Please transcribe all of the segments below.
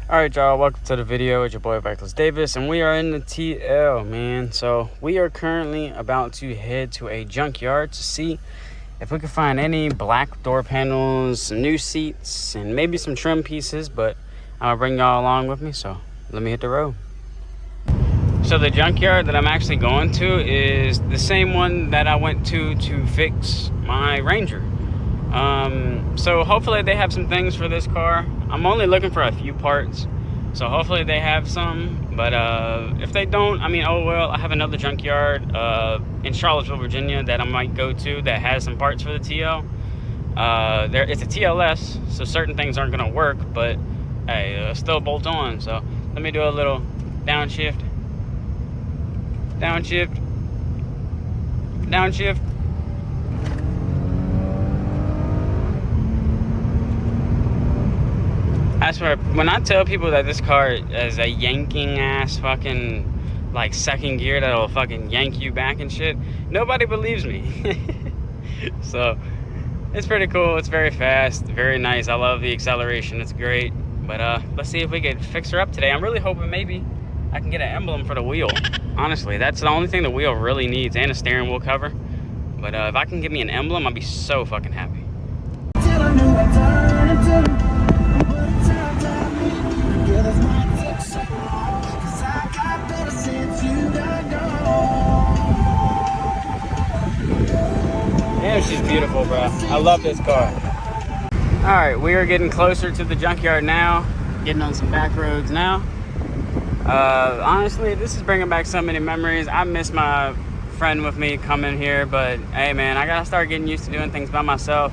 All right, y'all, welcome to the video. It's your boy Reckless Davis, and we are in the TL, man. So we are currently about to head to a junkyard to see if we can find any black door panels, some new seats, and maybe some trim pieces, but I'll bring y'all along with me, so let me hit the road. So the junkyard that I'm actually going to is the same one that I went to fix my Ranger. So hopefully they have some things for this car. I'm only looking for a few parts, so hopefully they have some, but if they don't, I mean, oh well. I have another junkyard in Charlottesville, Virginia that I might go to that has some parts for the TL. It's a TLS, so certain things aren't gonna work, but hey, still bolt on. So let me do a little downshift, downshift, downshift. I swear, when I tell people that this car is a yanking ass fucking like second gear that'll fucking yank you back and shit, nobody believes me. So it's pretty cool. It's very fast, very nice. I love the acceleration. It's great. But let's see if we can fix her up today. I'm really hoping maybe I can get an emblem for the wheel. Honestly, that's the only thing the wheel really needs, and a steering wheel cover. But if I can get me an emblem, I'll be so fucking happy. Damn, she's beautiful, bro. I love this car. All right, we are getting closer to the junkyard now, getting on some back roads now. Honestly, this is bringing back so many memories. I miss my friend with me coming here, but hey, man, I gotta start getting used to doing things by myself.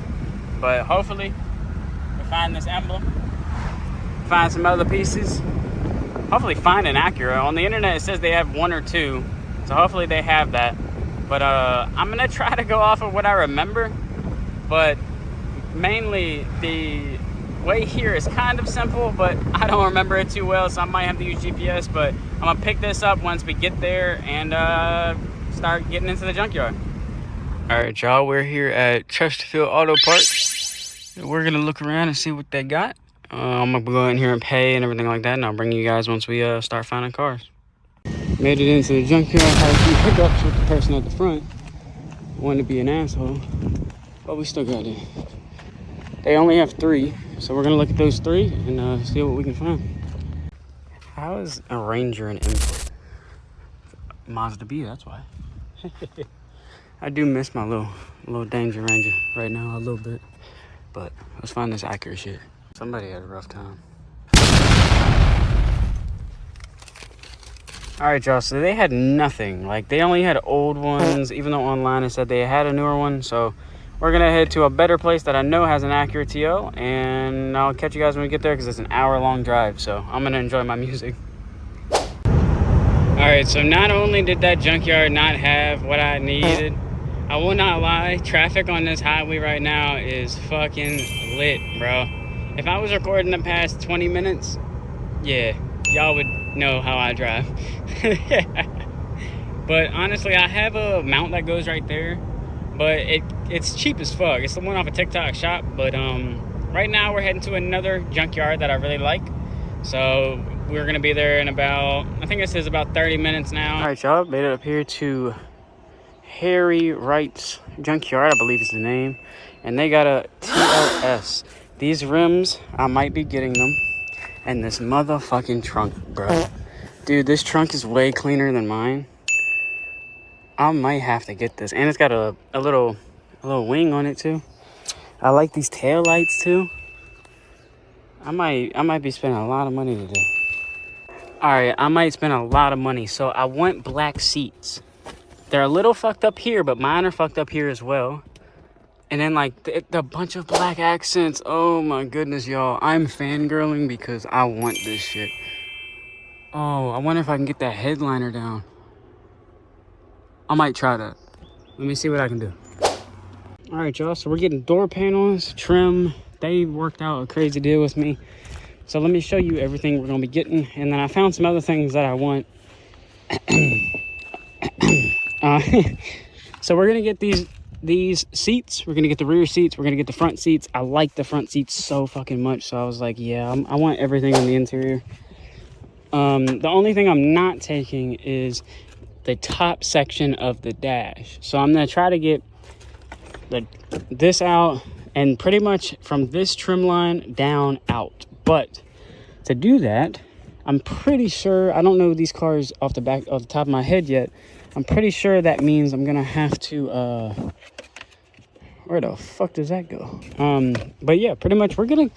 But hopefully, we'll find this emblem, find some other pieces. Hopefully find an Acura. On the internet, it says they have one or two, so hopefully they have that. But I'm gonna try to go off of what I remember, but mainly the way here is kind of simple, but I don't remember it too well, so I might have to use GPS. But I'm gonna pick this up once we get there and start getting into the junkyard. All right, y'all, we're here at Chesterfield Auto Parts. We're gonna look around and see what they got. I'm gonna go in here and pay and everything like that, and I'll bring you guys once we start finding cars. Made it into the junkyard. Had a few hiccups with the person at the front. Wanted to be an asshole, but we still got it. They only have 3, so we're gonna look at those 3 and see what we can find. How is a Ranger an import? Mazda B, that's why. I do miss my little Danger Ranger right now a little bit, but let's find this Acura shit. Somebody had a rough time. All right, y'all, so they had nothing. Like, they only had old ones, even though online it said they had a newer one. So we're gonna head to a better place that I know has an Acura TL, and I'll catch you guys when we get there because it's an hour-long drive, so I'm gonna enjoy my music. All right, so not only did that junkyard not have what I needed, I will not lie, traffic on this highway right now is fucking lit, bro. If I was recording the past 20 minutes, yeah, y'all would know how I drive. But honestly, I have a mount that goes right there, but it's cheap as fuck. It's the one off a TikTok shop, but right now we're heading to another junkyard that I really like. So we're gonna be there in about, I think it says about 30 minutes now. All right, y'all, made it up here to Harry Wright's junkyard, I believe is the name, and they got a TLS. These rims, I might be getting them. And this motherfucking trunk, bro. Dude, this trunk is way cleaner than mine. I might have to get this. And it's got a little wing on it too. I like these tail lights too. I might be spending a lot of money today. All right, I might spend a lot of money. So I want black seats. They're a little fucked up here, but mine are fucked up here as well. And then, like, the bunch of black accents. Oh, my goodness, y'all. I'm fangirling because I want this shit. Oh, I wonder if I can get that headliner down. I might try that. Let me see what I can do. All right, y'all. So we're getting door panels, trim. They worked out a crazy deal with me. So let me show you everything we're going to be getting. And then I found some other things that I want. So we're going to get these these seats. We're gonna get the rear seats. We're gonna get the front seats. I like the front seats so fucking much, so I was like, yeah, I want everything on the interior. The only thing I'm not taking is the top section of the dash. So I'm gonna try to get this out and pretty much from this trim line down out. But to do that, I'm pretty sure, I don't know these cars off the top of my head yet. I'm pretty sure that means I'm gonna have to where the fuck does that go? But yeah, pretty much we're gonna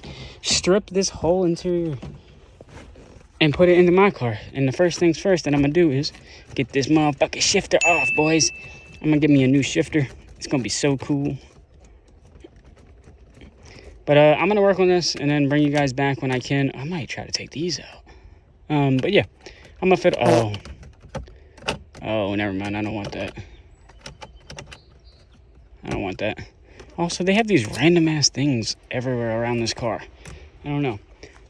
strip this whole interior and put it into my car. And the first things first that I'm gonna do is get this motherfucking shifter off, boys. I'm gonna get me a new shifter. It's gonna be so cool. But I'm gonna work on this and then bring you guys back when I can. I might try to take these out. But yeah, I'm gonna fit. Oh, never mind. I don't want that. I don't want that. Also, they have these random ass things everywhere around this car. I don't know.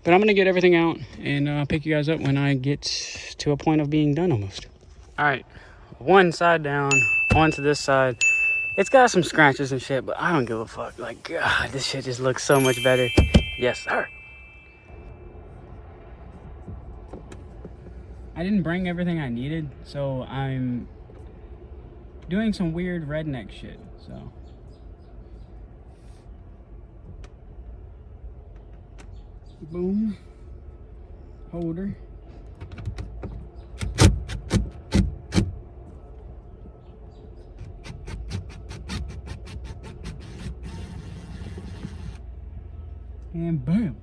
But I'm gonna get everything out and pick you guys up when I get to a point of being done almost. All right, one side down, onto this side. It's got some scratches and shit, but I don't give a fuck. Like, God, this shit just looks so much better. Yes, sir. I didn't bring everything I needed, so I'm doing some weird redneck shit, so. Boom. Holder. And boom.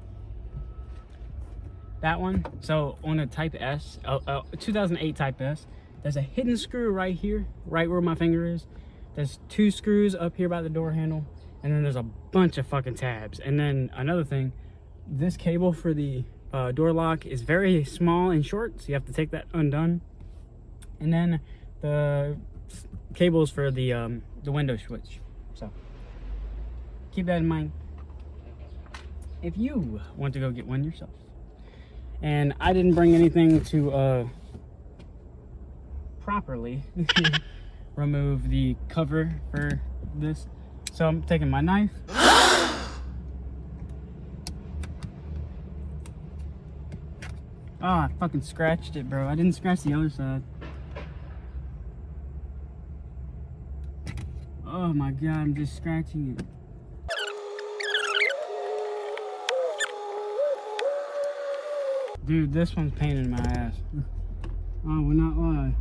That one, so on a Type S, 2008 Type S, there's a hidden screw right here, right where my finger is. There's 2 screws up here by the door handle, and then there's a bunch of fucking tabs. And then another thing, this cable for the door lock is very small and short, so you have to take that undone. And then the cables for the window switch. So keep that in mind if you want to go get one yourself. And I didn't bring anything to properly remove the cover for this, so I'm taking my knife. Oh, I fucking scratched it, bro. I didn't scratch the other side. Oh my God, I'm just scratching it. Dude, this one's pain in my ass. I will not lie.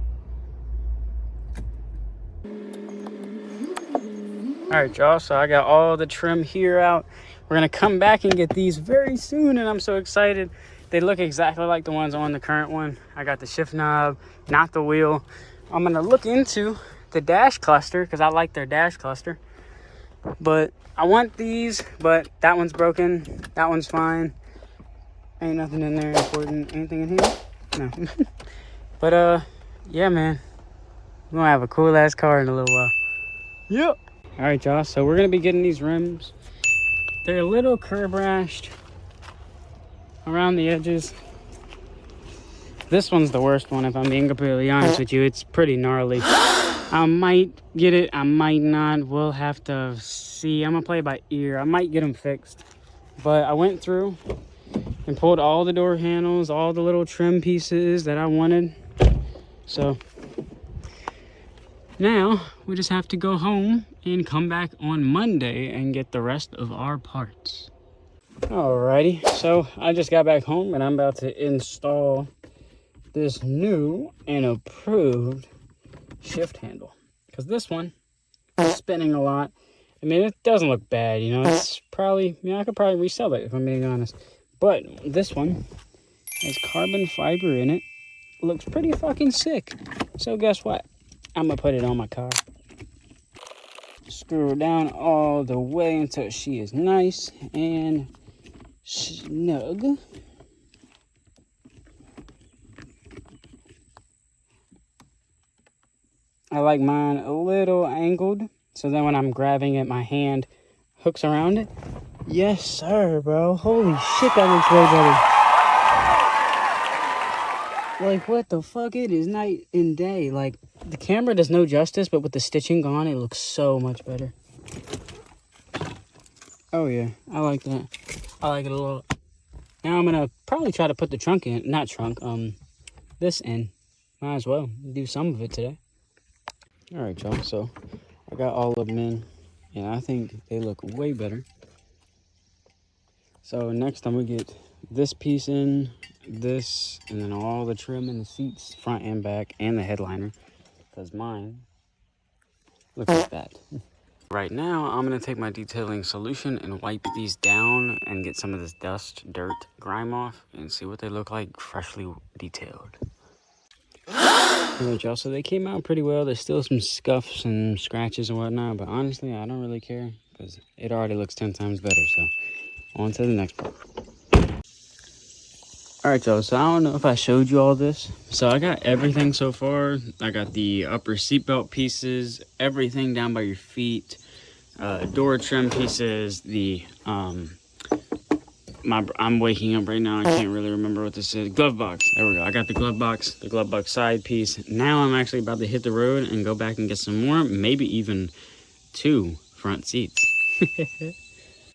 Alright, y'all, so I got all the trim here out. We're gonna come back and get these very soon, and I'm so excited. They look exactly like the ones on the current one. I got the shift knob, not the wheel. I'm gonna look into the dash cluster because I like their dash cluster. But I want these, but that one's broken. That one's fine. Ain't nothing in there important. Anything in here? No. But yeah, man. We're gonna have a cool ass car in a little while. Yep. Alright, y'all. So we're gonna be getting these rims. They're a little curb rashed around the edges. This one's the worst one, if I'm being completely honest with you. It's pretty gnarly. I might get it, I might not. We'll have to see. I'm gonna play it by ear. I might get them fixed. But I went through and pulled all the door handles, all the little trim pieces that I wanted. So now we just have to go home and come back on Monday and get the rest of our parts. Alrighty, so I just got back home and I'm about to install this new and approved shift handle, because this one is spinning a lot. I mean, it doesn't look bad, you know. It's probably, I could probably resell it if I'm being honest. But this one has carbon fiber in it. Looks pretty fucking sick. So guess what? I'm gonna put it on my car. Screw her down all the way until she is nice and snug. I like mine a little angled, so then when I'm grabbing it, my hand hooks around it. Yes, sir, bro. Holy shit, that looks way Like, what the fuck? It is night and day. Like, the camera does no justice, but with the stitching gone, it looks so much better. Oh, yeah. I like that. I like it a lot. Now I'm gonna probably try to put the trunk in. Not trunk, this in. Might as well do some of it today. All right, y'all. So, I got all of them in, and I think they look way better. So, next I'm gonna get this piece in, this, and then all the trim in the seats, front and back, and the headliner, because mine looks like that. Right now, I'm gonna take my detailing solution and wipe these down and get some of this dust, dirt, grime off, and see what they look like freshly detailed. Alright, y'all, so they came out pretty well. There's still some scuffs and scratches and whatnot, but honestly, I don't really care, because it already looks 10 times better, so on to the next part. Alright, y'all, so I don't know if I showed you all this. So I got everything so far. I got the upper seatbelt pieces, everything down by your feet, door trim pieces, the, I'm waking up right now, I can't really remember what this is. Glove box, there we go. I got the glove box side piece. Now I'm actually about to hit the road and go back and get some more, maybe even 2 front seats.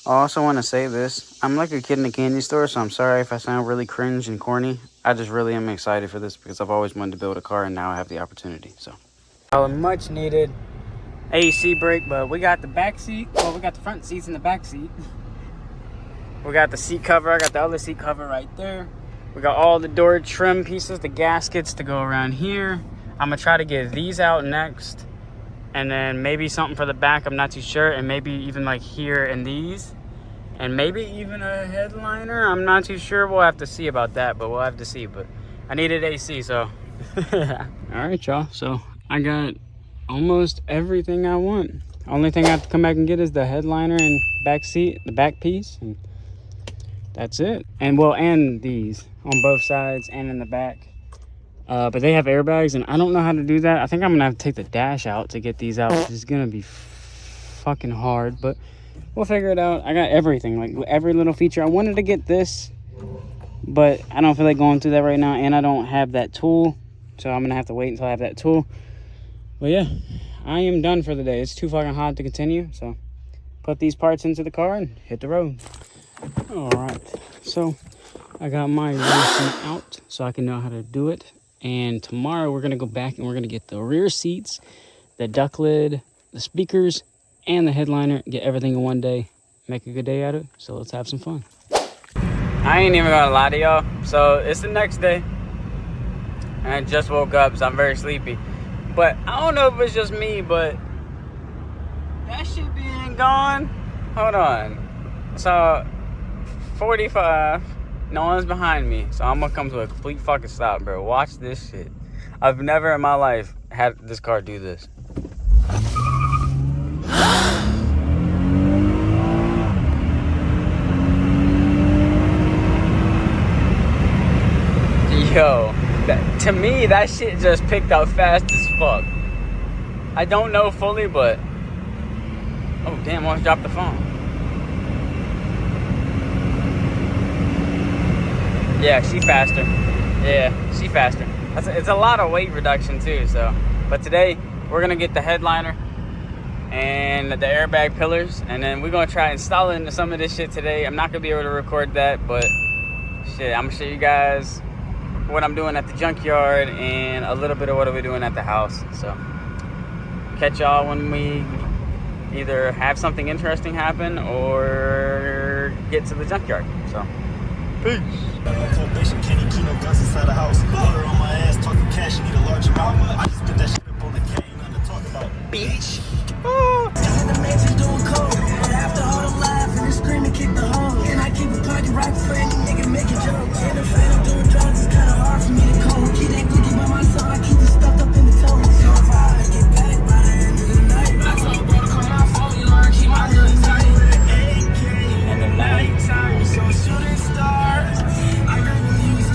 I also want to say this. I'm like a kid in a candy store, so I'm sorry if I sound really cringe and corny. I just really am excited for this because I've always wanted to build a car, and now I have the opportunity. So, a much needed AC brake, but we got the back seat. Well, we got the front seats in the back seat. We got the seat cover. I got the other seat cover right there. We got all the door trim pieces, the gaskets to go around here. I'm going to try to get these out next. And then maybe something for the back, I'm not too sure. And maybe even like here and these. And maybe even a headliner. I'm not too sure. We'll have to see about that, but we'll have to see. But I needed AC, so. Alright, y'all. So I got almost everything I want. Only thing I have to come back and get is the headliner and back seat, the back piece. And that's it. And well, and these on both sides and in the back. But they have airbags, and I don't know how to do that. I think I'm going to have to take the dash out to get these out, which is going to be fucking hard. But we'll figure it out. I got everything, like every little feature. I wanted to get this, but I don't feel like going through that right now, and I don't have that tool. So I'm going to have to wait until I have that tool. But yeah, I am done for the day. It's too fucking hot to continue. So put these parts into the car and hit the road. All right. So I got my racing out so I can know how to do it. And tomorrow we're going to go back and we're going to get the rear seats, the duck lid, the speakers, and the headliner. Get everything in one day. Make a good day out of it. So let's have some fun. I ain't even going to lie to y'all. So it's the next day. And I just woke up, so I'm very sleepy. But I don't know if it's just me, but that shit being gone. Hold on. So 45. No one's behind me, so I'm gonna come to a complete fucking stop, bro. Watch this shit. I've never in my life had this car do this. Yo, to me, that shit just picked up fast as fuck. I don't know fully, but... Oh, damn, I almost dropped the phone. Yeah, she faster. Yeah, she faster. It's a lot of weight reduction too, so. But today, we're gonna get the headliner and the airbag pillars, and then we're gonna try installing some of this shit today. I'm not gonna be able to record that, but shit, I'm gonna show you guys what I'm doing at the junkyard and a little bit of what we're doing at the house. So, catch y'all when we either have something interesting happen or get to the junkyard. So, peace. Kenny Kino guns inside the house. Water on my ass, talking cash, you need a large amount. I just spit that shit up on the cane, nothing to talk about. Bitch. In the mansion doing coke, but after all the laughing and screaming, kick the hole. And I keep a pocket right for any nigga making jokes. And if I ain't doing drugs, it's kinda hard for me to cope. Keep that cookie by my side, I keep it stuffed up in the toe. So if I get back by the end of the night, I told bro to come out for you, learn, keep my hood tight. With an AK in the nighttime, so shooting stars. I really use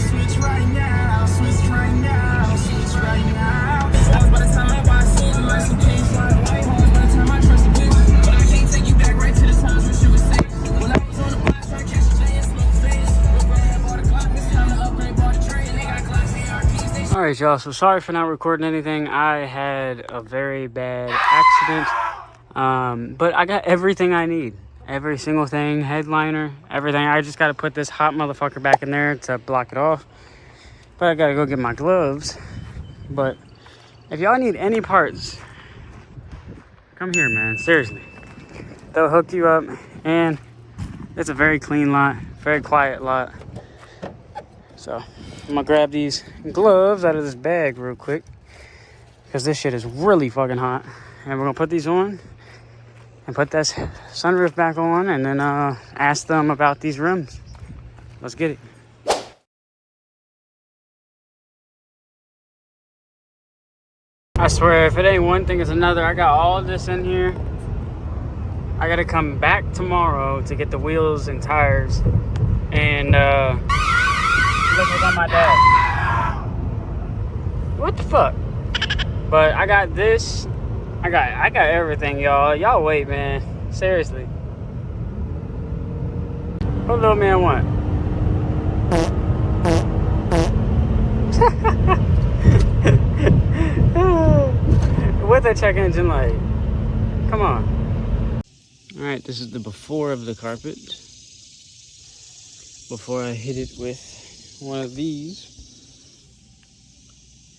All right, y'all, so sorry for not recording anything. I had a very bad accident, but I got everything I need. Every single thing, headliner, everything. I just got to put this hot motherfucker back in there to block it off. But I got to go get my gloves. But if y'all need any parts, come here, man. Seriously. They'll hook you up, and it's a very clean lot, very quiet lot. So I'm gonna grab these gloves out of this bag real quick because this shit is really fucking hot. And we're gonna put these on and put that sunroof back on, and then ask them about these rims. Let's get it. I swear, if it ain't one thing, it's another. I got all of this in here. I gotta come back tomorrow to get the wheels and tires. And look what's on my dad. What the fuck? But I got this. I got everything, y'all. Y'all wait, man. Seriously. What little man want? With a check engine light. Come on. All right, this is the before of the carpet. Before I hit it with one of these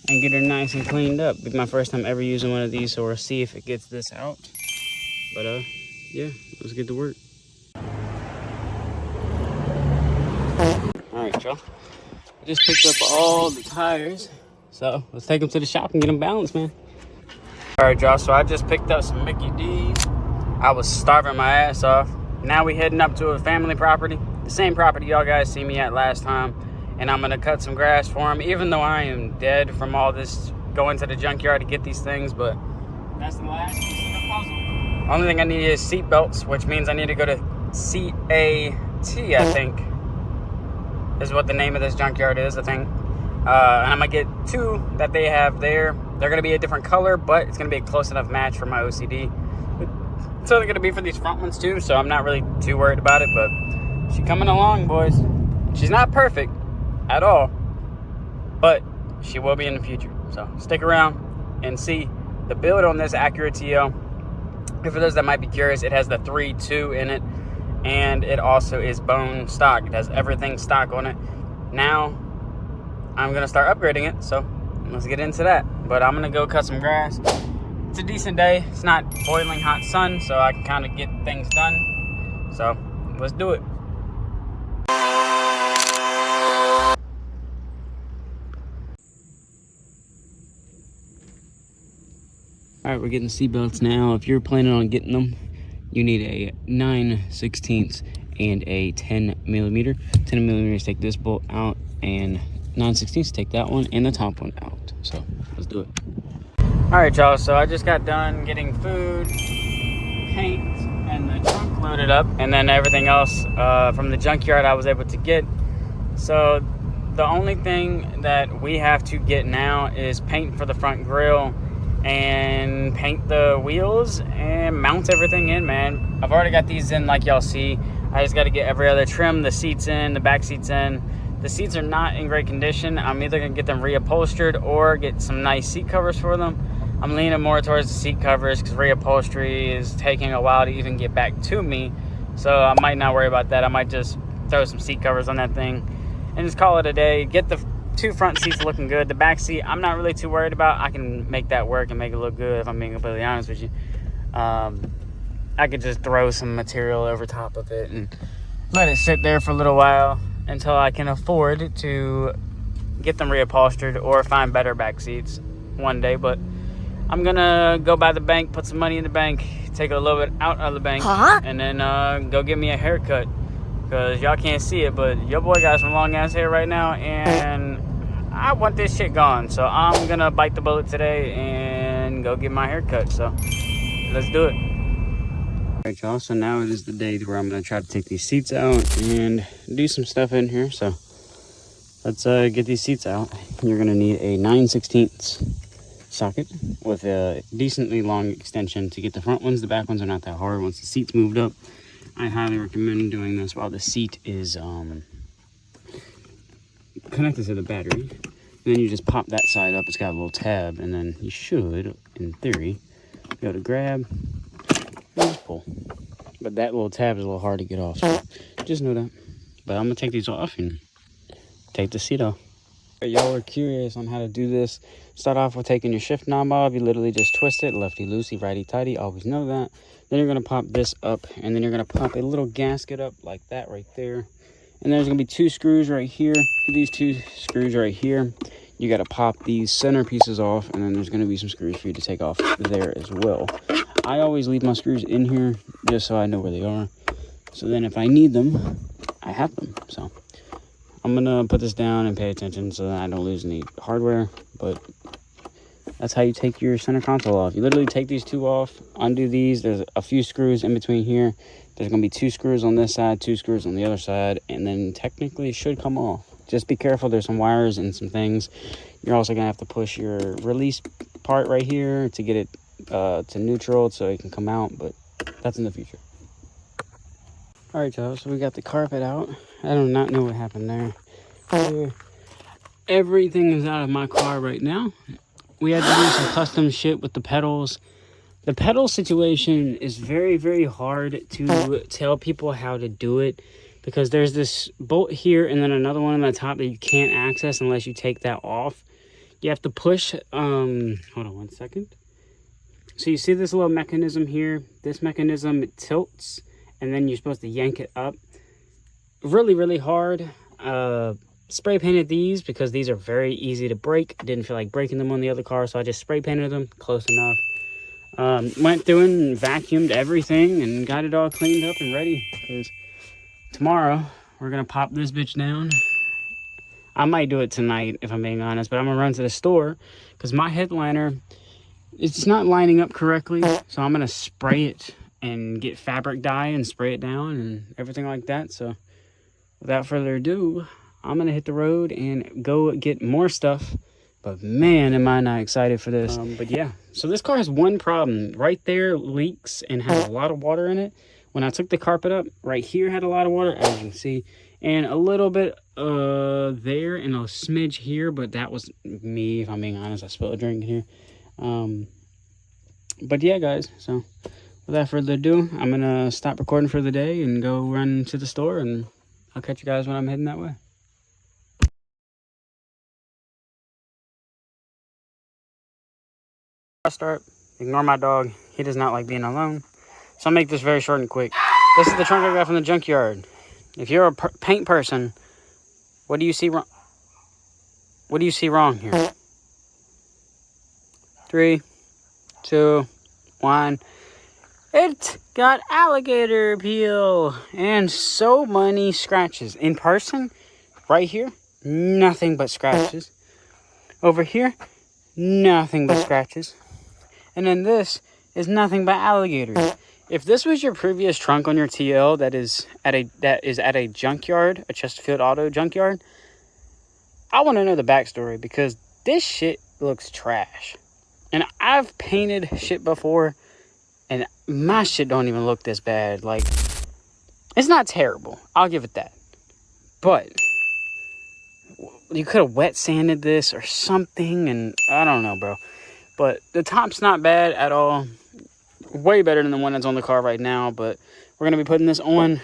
and get her nice and cleaned up. Be my first time ever using one of these, so we'll see if it gets this out. But yeah, let's get to work. All right, y'all. I just picked up all the tires, so let's take them to the shop and get them balanced, man. All right, y'all, so I just picked up some Mickey D's. I was starving my ass off. Now we heading up to a family property, the same property y'all guys see me at last time, and I'm gonna cut some grass for them, even though I am dead from all this going to the junkyard to get these things. But that's the last piece of the puzzle. Only thing I need is seat belts, which means I need to go to CAT, I think is what the name of this junkyard is, I think. And I'm gonna get two that they have there. They're gonna be a different color, but it's gonna be a close enough match for my OCD. It's only gonna be for these front ones too, so I'm not really too worried about it. But she's coming along, boys. She's not perfect at all, but she will be in the future. So stick around and see the build on this Acura TL. And for those that might be curious, it has the 3.2 in it, and it also is bone stock. It has everything stock on it. Now I'm gonna start upgrading it, so let's get into that. But I'm gonna go cut some grass. It's a decent day. It's not boiling hot sun, so I can kind of get things done. So let's do it. All right, we're getting seatbelts now. If you're planning on getting them, you need a 9/16 and a 10 millimeter. 10 millimeters take this bolt out, and 9/16 take that one and the top one out. So let's do it. All right, y'all, so I just got done getting food, paint, and the trunk loaded up, and then everything else from the junkyard I was able to get. So the only thing that we have to get now is paint for the front grille and paint the wheels and mount everything in, man. I've already got these in like y'all see. I just got to get every other trim, the seats in, the back seats in. The seats are not in great condition. I'm either gonna get them reupholstered or get some nice seat covers for them. I'm leaning more towards the seat covers because reupholstery is taking a while to even get back to me. So I might not worry about that. I might just throw some seat covers on that thing and just call it a day. Get the two front seats looking good. The back seat, I'm not really too worried about. I can make that work and make it look good, if I'm being completely honest with you. I could just throw some material over top of it and let it sit there for a little while until I can afford to get them reupholstered or find better back seats one day. But I'm gonna go by the bank, put some money in the bank, take a little bit out of the bank, and then go get me a haircut. Because y'all can't see it, but your boy got some long ass hair right now, and I want this shit gone. So I'm gonna bite the bullet today and go get my haircut. So let's do it. Alright, y'all, so now it is the day where I'm gonna try to take these seats out and do some stuff in here. So let's get these seats out. You're gonna need a 9/16 socket with a decently long extension to get the front ones. The back ones are not that hard once the seat's moved up. I highly recommend doing this while the seat is connected to the battery. then you just pop that side up. It's got a little tab, and then you should, in theory, be able to grab and just pull. But that little tab is a little hard to get off, so just know that. But I'm gonna take these off and take the seat off. Y'all are curious on how to do this. Start off with taking your shift knob off. You literally just twist it, lefty loosey, righty tighty, always know that. Then you're gonna pop this up, and then you're gonna pop a little gasket up like that right there. And there's gonna be 2 screws right here. These 2 screws right here. You gotta pop these center pieces off, and then there's gonna be some screws for you to take off there as well. I always leave my screws in here just so I know where they are. So then if I need them, I have them. So I'm gonna put this down and pay attention so that I don't lose any hardware. But that's how you take your center console off. You literally take these 2 off, undo these. There's a few screws in between here. There's gonna be 2 screws on this side, 2 screws on the other side, and then technically it should come off. Just be careful, there's some wires and some things. You're also gonna have to push your release part right here to get it to neutral so it can come out, but that's in the future. All right, y'all, so we got the carpet out. I do not know what happened there. Everything is out of my car right now. We had to do some custom shit with the pedals. The pedal situation is very, very hard to tell people how to do it because there's this bolt here and then another one on the top that you can't access unless you take that off. You have to push, hold on one second. So you see this little mechanism here? This mechanism, it tilts, and then you're supposed to yank it up. Really, really hard. Spray painted these because these are very easy to break. Didn't feel like breaking them on the other car, so I just spray painted them, close enough. Went through and vacuumed everything and got it all cleaned up and ready. Because tomorrow, we're going to pop this bitch down. I might do it tonight, if I'm being honest, but I'm going to run to the store because my headliner, it's not lining up correctly. So I'm going to spray it and get fabric dye and spray it down and everything like that. So without further ado, I'm going to hit the road and go get more stuff. But man, am I not excited for this. But yeah, so this car has one problem. Right there leaks and has a lot of water in it. When I took the carpet up, right here had a lot of water, as you can see. And a little bit there and a smidge here, but that was me, if I'm being honest. I spilled a drink in here. But yeah, guys, so without further ado, I'm going to stop recording for the day and go run to the store, and I'll catch you guys when I'm heading that way. I start, ignore my dog. He does not like being alone. So I'll make this very short and quick. This is the trunk I got from the junkyard. If you're a paint person, what do you see wrong? What do you see wrong here? 3, 2, 1. It got alligator peel and so many scratches. In person, right here, nothing but scratches. Over here, nothing but scratches. And then this is nothing but alligators. If this was your previous trunk on your TL that is at a junkyard, a Chesterfield Auto junkyard, I want to know the backstory because this shit looks trash. And I've painted shit before, and my shit don't even look this bad. Like, it's not terrible. I'll give it that. But you could have wet sanded this or something, and I don't know, bro. But the top's not bad at all. Way better than the one that's on the car right now. But we're going to be putting this on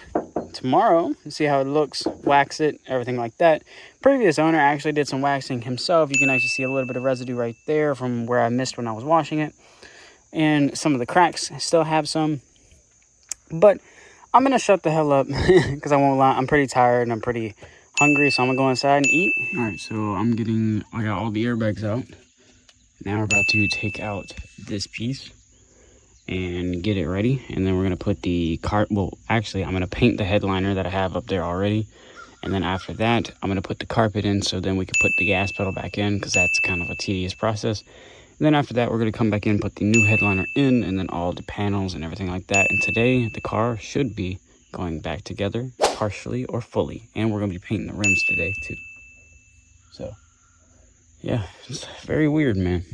tomorrow and see how it looks. Wax it, everything like that. Previous owner actually did some waxing himself. You can actually see a little bit of residue right there from where I missed when I was washing it. And some of the cracks still have some. But I'm going to shut the hell up because I won't lie. I'm pretty tired and I'm pretty hungry. So I'm going to go inside and eat. All right, so I got all the airbags out. Now we're about to take out this piece and get it ready. And then we're going to put the well, actually, I'm going to paint the headliner that I have up there already. And then after that, I'm going to put the carpet in so then we can put the gas pedal back in because that's kind of a tedious process. And then after that, we're going to come back in, put the new headliner in, and then all the panels and everything like that. And today, the car should be going back together, partially or fully. And we're going to be painting the rims today, too. So, yeah, it's very weird, man.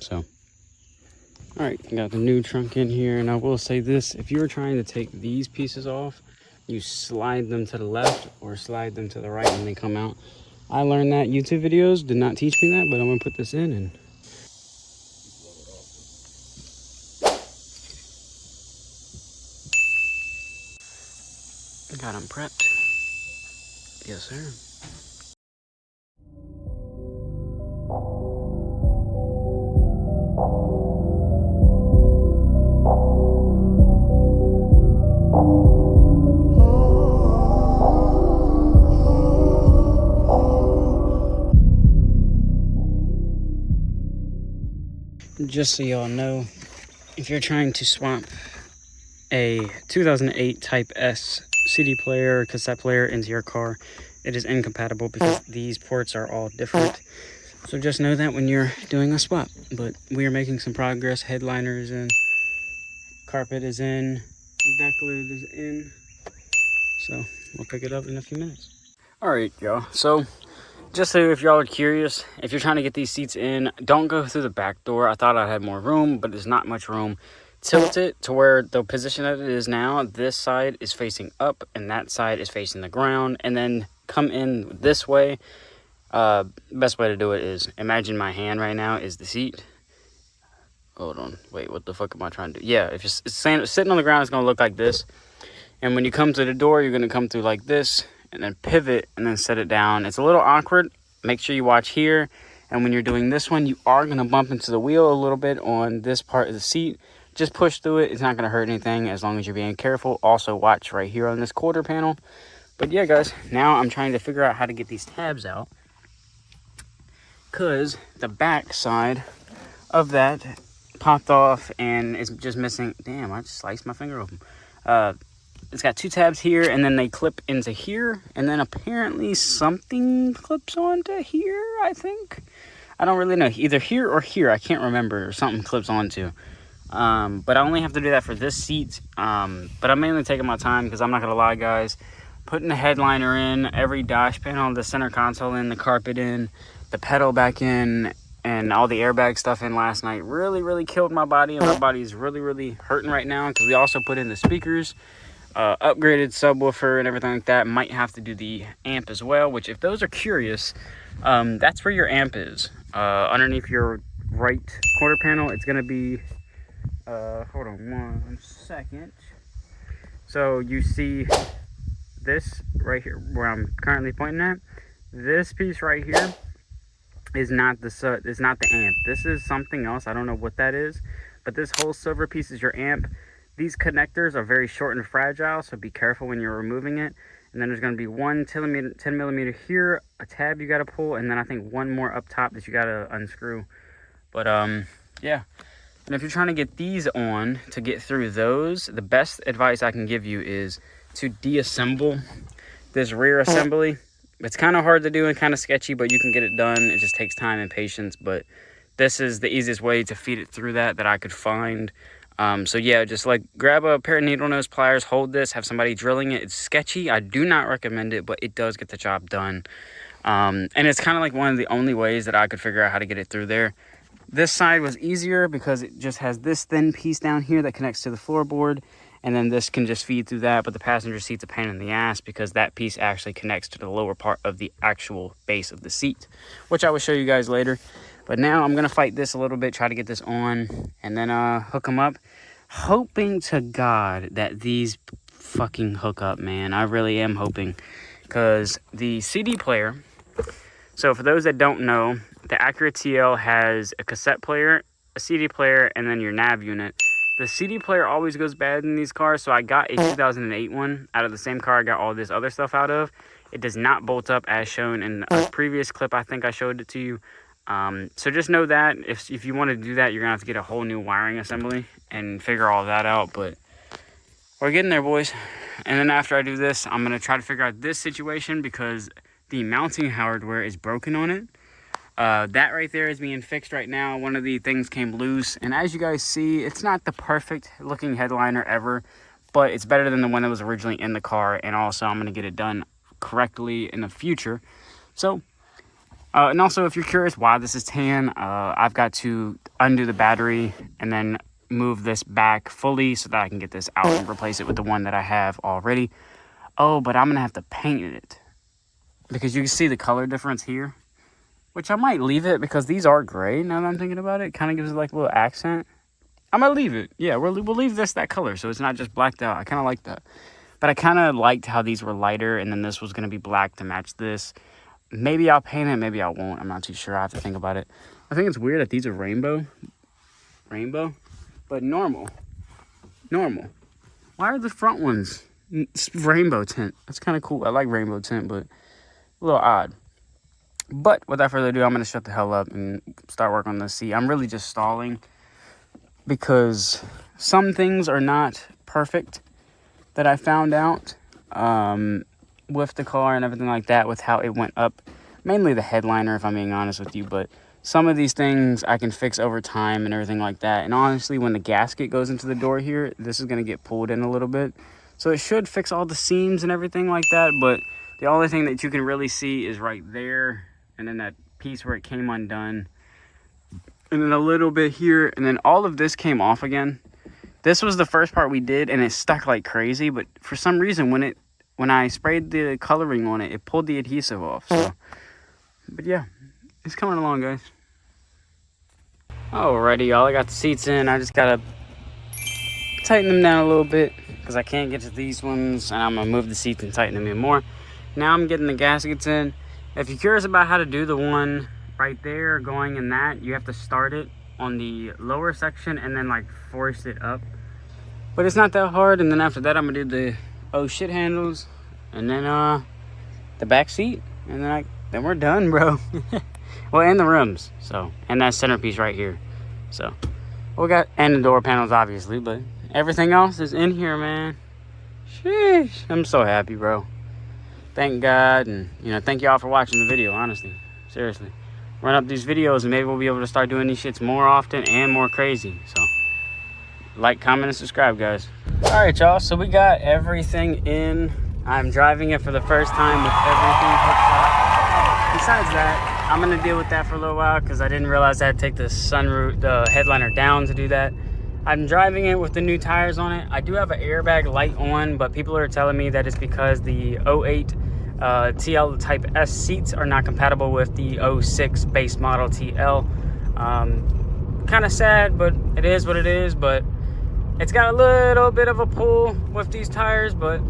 So, all right, got the new trunk in here. And I will say this, if you're trying to take these pieces off, you slide them to the left or slide them to the right when they come out. I learned that. YouTube videos did not teach me that, but I'm gonna put this in and got them prepped. Yes, sir. Just so y'all know, if you're trying to swap a 2008 Type S CD player or cassette player into your car, it is incompatible because these ports are all different. So just know that when you're doing a swap. But we are making some progress. Headliner is in, carpet is in, deck lid is in. So we'll pick it up in a few minutes. All right, y'all. So just so if y'all are curious, if you're trying to get these seats in, don't go through the back door. I thought I had more room, but there's not much room. Tilt it to where the position that it is now, this side is facing up and that side is facing the ground, and then come in this way. Best way to do it is, imagine my hand right now is the seat. Hold on, wait, what the fuck am I trying to do? Yeah, if you're sitting on the ground, it's gonna look like this. And when you come to the door, you're gonna come through like this, and then pivot, and then set it down. It's a little awkward. Make sure you watch here. And when you're doing this one, you are gonna bump into the wheel a little bit on this part of the seat. Just push through it. It's not gonna hurt anything as long as you're being careful. Also watch right here on this quarter panel. But yeah, guys, now I'm trying to figure out how to get these tabs out, because the back side of that popped off and it's just missing. Damn, I just sliced my finger open. It's got two tabs here, and then they clip into here, and then apparently something clips onto here, I think. I don't really know, either here or here, I can't remember, or something clips onto. But I only have to do that for this seat. But I'm mainly taking my time because I'm not gonna lie, guys. Putting the headliner in, every dash panel, the center console in, the carpet in, the pedal back in, and all the airbag stuff in last night really killed my body, and my body is really hurting right now because we also put in the speakers. Upgraded subwoofer and everything like that. Might have to do the amp as well, which if those are curious, that's where your amp is. Underneath your right quarter panel, it's gonna be, hold on one second. So you see this right here where I'm currently pointing at. This piece right here is not the amp. This is something else. I don't know what that is, but this whole silver piece is your amp. These connectors are very short and fragile, so be careful when you're removing it. And then there's going to be one 10 millimeter here, a tab you got to pull, and then I think one more up top that you got to unscrew. But yeah. And if you're trying to get these on to get through those, the best advice I can give you is to deassemble this rear assembly. It's kind of hard to do and kind of sketchy, but you can get it done. It just takes time and patience, but this is the easiest way to feed it through that I could find. So yeah, just like grab a pair of needle nose pliers, hold this, have somebody drilling it. It's sketchy. I do not recommend it, but it does get the job done. And it's kind of like one of the only ways that I could figure out how to get it through there. This side was easier because it just has this thin piece down here that connects to the floorboard, and then this can just feed through that. But the passenger seat's a pain in the ass because that piece actually connects to the lower part of the actual base of the seat, which I will show you guys later. But now I'm gonna fight this a little bit, try to get this on, and then hook them up, hoping to God that these fucking hook up, man. I really am hoping, because the CD player, so for those that don't know, the Acura TL has a cassette player, a CD player, and then your nav unit. The CD player always goes bad in these cars, so I got a 2008 one out of the same car I got all this other stuff out of. It does not bolt up as shown in a previous clip. I think I showed it to you. So just know that if you want to do that, you're gonna have to get a whole new wiring assembly and figure all that out. But we're getting there, boys. And then after I do this, I'm gonna try to figure out this situation because the mounting hardware is broken on it. That right there is being fixed right now. One of the things came loose, and as you guys see, it's not the perfect looking headliner ever, but it's better than the one that was originally in the car. And also I'm gonna get it done correctly in the future. So and also, if you're curious why this is tan, I've got to undo the battery and then move this back fully so that I can get this out and replace it with the one that I have already. Oh, but I'm gonna have to paint it. because you can see the color difference here, which I might leave it because these are gray now that I'm thinking about it. Kind of gives it like a little accent. I'm gonna leave it. Yeah, we'll leave this that color so it's not just blacked out. I kind of like that. But I kind of liked how these were lighter and then this was gonna be black to match this. Maybe I'll paint it, maybe I won't. I'm not too sure. I have to think about it. I think it's weird that these are rainbow, but normal. Why are the front ones rainbow tint? That's kind of cool. I like rainbow tint, but a little odd. But without further ado, I'm going to shut the hell up and start working on this seat. I'm really just stalling because some things are not perfect that I found out with the car and everything like that, with how it went up. Mainly the headliner, if I'm being honest with you, but some of these things I can fix over time and everything like that. And honestly, when the gasket goes into the door here, this is going to get pulled in a little bit. So it should fix all the seams and everything like that, but the only thing that you can really see is right there, and then that piece where it came undone, and then a little bit here, and then all of this came off again. This was the first part we did, and it stuck like crazy, but for some reason, when I sprayed the coloring on it, it pulled the adhesive off. So, but yeah, it's coming along, guys. Alrighty, y'all, I got the seats in. I just gotta tighten them down a little bit because I can't get to these ones, and I'm gonna move the seats and tighten them in more. Now I'm getting the gaskets in. If you're curious about how to do the one right there going in that, you have to start it on the lower section and then like force it up. But it's not that hard. And then after that, I'm gonna do the oh shit handles and then the back seat, and then we're done, bro. Well, and the rims, so, and that centerpiece right here. So we got, and the door panels obviously, but everything else is in here, man. Sheesh, I'm so happy, bro. Thank God, and thank y'all for watching the video. Honestly, seriously, run up these videos and maybe we'll be able to start doing these shits more often and more crazy. So like, comment, and subscribe, guys. All right, y'all, so we got everything in. I'm driving it for the first time with everything hooked up. Besides that, I'm gonna deal with that for a little while because I didn't realize I had to take the sunroof, the headliner down to do that. I'm driving it with the new tires on it. I do have an airbag light on, but people are telling me that it's because the 08 TL Type S seats are not compatible with the 06 base model TL. Kind of sad, but it is what it is. But it's got a little bit of a pull with these tires, but